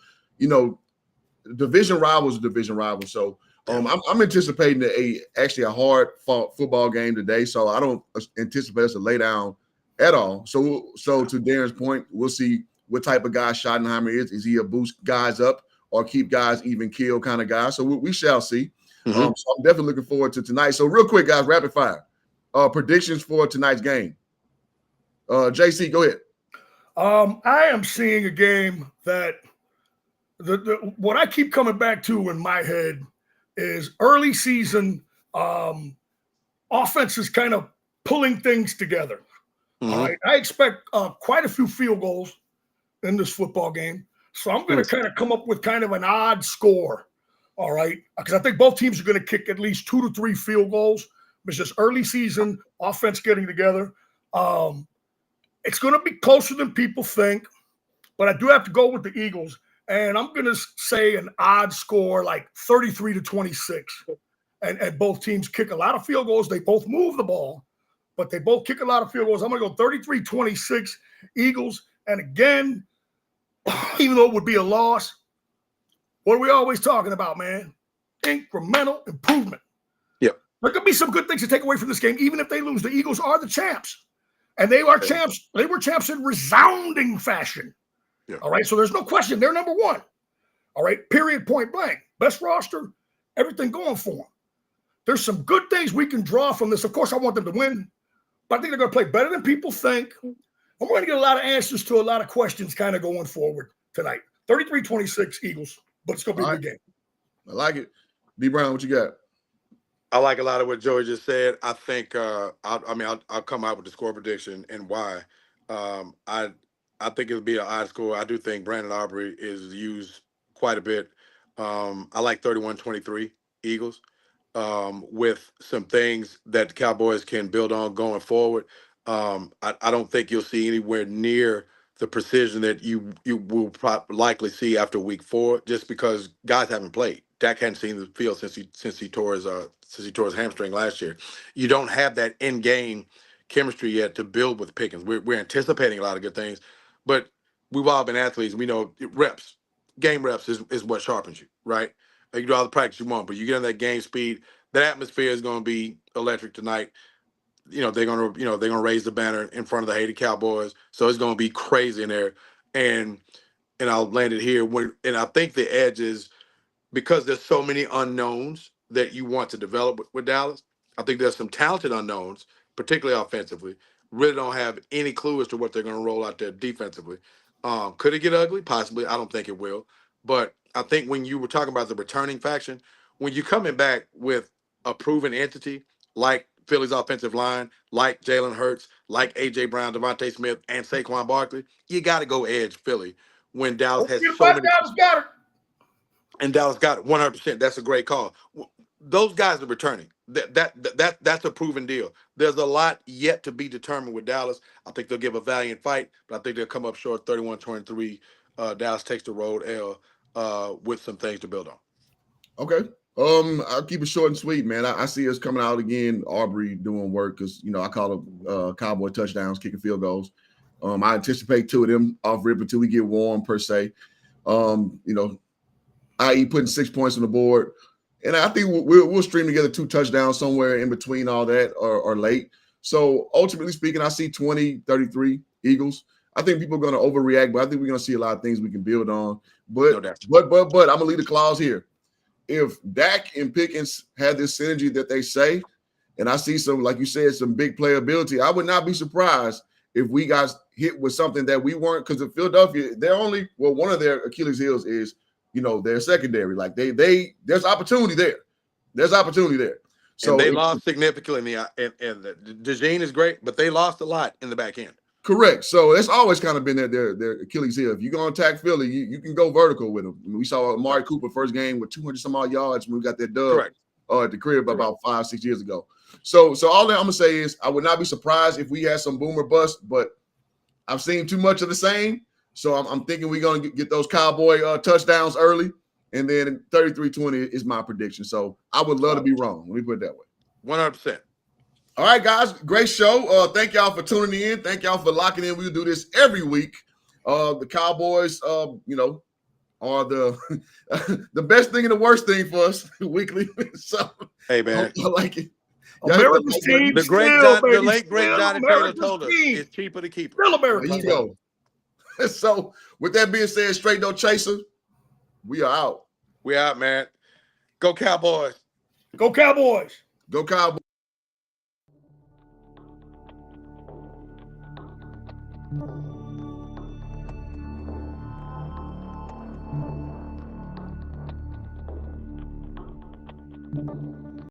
division rivals, division rivals. So, I'm anticipating actually a hard fought football game today. So I don't anticipate us to lay down at all. So to Darren's point, we'll see what type of guy Schottenheimer is. Is he a boost guys up or keep guys even kill kind of guy? So we shall see. So I'm definitely looking forward to tonight. So real quick, guys, rapid fire. Predictions for tonight's game. JC, go ahead. I am seeing a game that what I keep coming back to in my head is early season offenses kind of pulling things together. All right. I expect quite a few field goals in this football game. So I'm going to kind of come up with kind of an odd score. All right. Because I think both teams are going to kick at least 2 to 3 field goals. It's just early season offense getting together. It's going to be closer than people think, but I do have to go with the Eagles. And I'm going to say an odd score, like 33-26. And both teams kick a lot of field goals. They both move the ball, but they both kick a lot of field goals. I'm going to go 33-26 Eagles. And again, even though it would be a loss, what are we always talking about, man? Incremental improvement. Yep. There could be some good things to take away from this game, even if they lose. The Eagles are the champs. And they are champs. They were champs in resounding fashion. Yeah. All right, so there's no question. They're number one. All right, period, point blank. Best roster, everything going for them. There's some good things we can draw from this. Of course, I want them to win, but I think they're going to play better than people think. And we're going to get a lot of answers to a lot of questions kind of going forward tonight. 33-26 Eagles, but it's going to be a good game. I like it. D. Brown, what you got? I like a lot of what Joey just said. I think I'll come out with the score prediction and why. I think it'll be an odd score. I do think Brandon Aubrey is used quite a bit. I like 31-23 Eagles with some things that the Cowboys can build on going forward. I don't think you'll see anywhere near the precision that you will likely see after week 4, just because guys haven't played. Dak hadn't seen the field since he tore his hamstring last year. You don't have that in-game chemistry yet to build with Pickens. We're anticipating a lot of good things. But we've all been athletes. We know reps, game reps is what sharpens you, right? You do all the practice you want, but you get on that game speed. That atmosphere is going to be electric tonight. They're going to raise the banner in front of the hated Cowboys, so it's going to be crazy in there. And I'll land it here. And I think the edge is because there's so many unknowns that you want to develop with Dallas. I think there's some talented unknowns, particularly offensively. Really don't have any clue as to what they're going to roll out there defensively. Could it get ugly? Possibly. I don't think it will. But I think when you were talking about the returning faction, when you're coming back with a proven entity like Philly's offensive line, like Jalen Hurts, like A.J. Brown, Devontae Smith, and Saquon Barkley, you got to go edge Philly when Dallas has so many. Dallas got it. And Dallas got it 100%. That's a great call. Those guys are returning. That's a proven deal. There's a lot yet to be determined with Dallas. I think they'll give a valiant fight, but I think they'll come up short 31-23. Dallas takes the road L with some things to build on. Okay. I'll keep it short and sweet, man. I see us coming out again, Aubrey doing work because, I call them Cowboy touchdowns, kicking field goals. I anticipate 2 of them off rip until we get warm, per se. I.e. putting 6 points on the board. And I think we'll stream together 2 touchdowns somewhere in between all that or late. So ultimately speaking, I see 20-33 Eagles. I think people are going to overreact, but I think we're going to see a lot of things we can build on. But I'm going to leave the clause here. If Dak and Pickens have this synergy that they say, and I see some, like you said, some big playability, I would not be surprised if we got hit with something that we weren't, because in Philadelphia, one of their Achilles heels is, their secondary. Like there's opportunity there. There's opportunity there. So and they lost significantly and DeJean is great, but they lost a lot in the back end. Correct. So it's always kind of been their Achilles heel. If you're going to attack Philly, you can go vertical with them. We saw Amari Cooper first game with 200 some odd yards when we got that dub at the crib about 5-6 years ago. So all that I'm gonna say is I would not be surprised if we had some boomer bust, but I've seen too much of the same. So I'm thinking we're gonna get those Cowboy touchdowns early, and then 33-20 is my prediction. So I would love to be wrong. Let me put it that way. 100%. All right, guys, great show. Thank y'all for tuning in. Thank y'all for locking in. We'll do this every week. The Cowboys, are the the best thing and the worst thing for us weekly. So hey, man, I like it. America's team. The late great Johnny Taylor told us it's cheaper to keep it. Still America. There you go. So with that being said, straight no chaser. We are out. We out, man. Go Cowboys. Go Cowboys. Go Cowboys.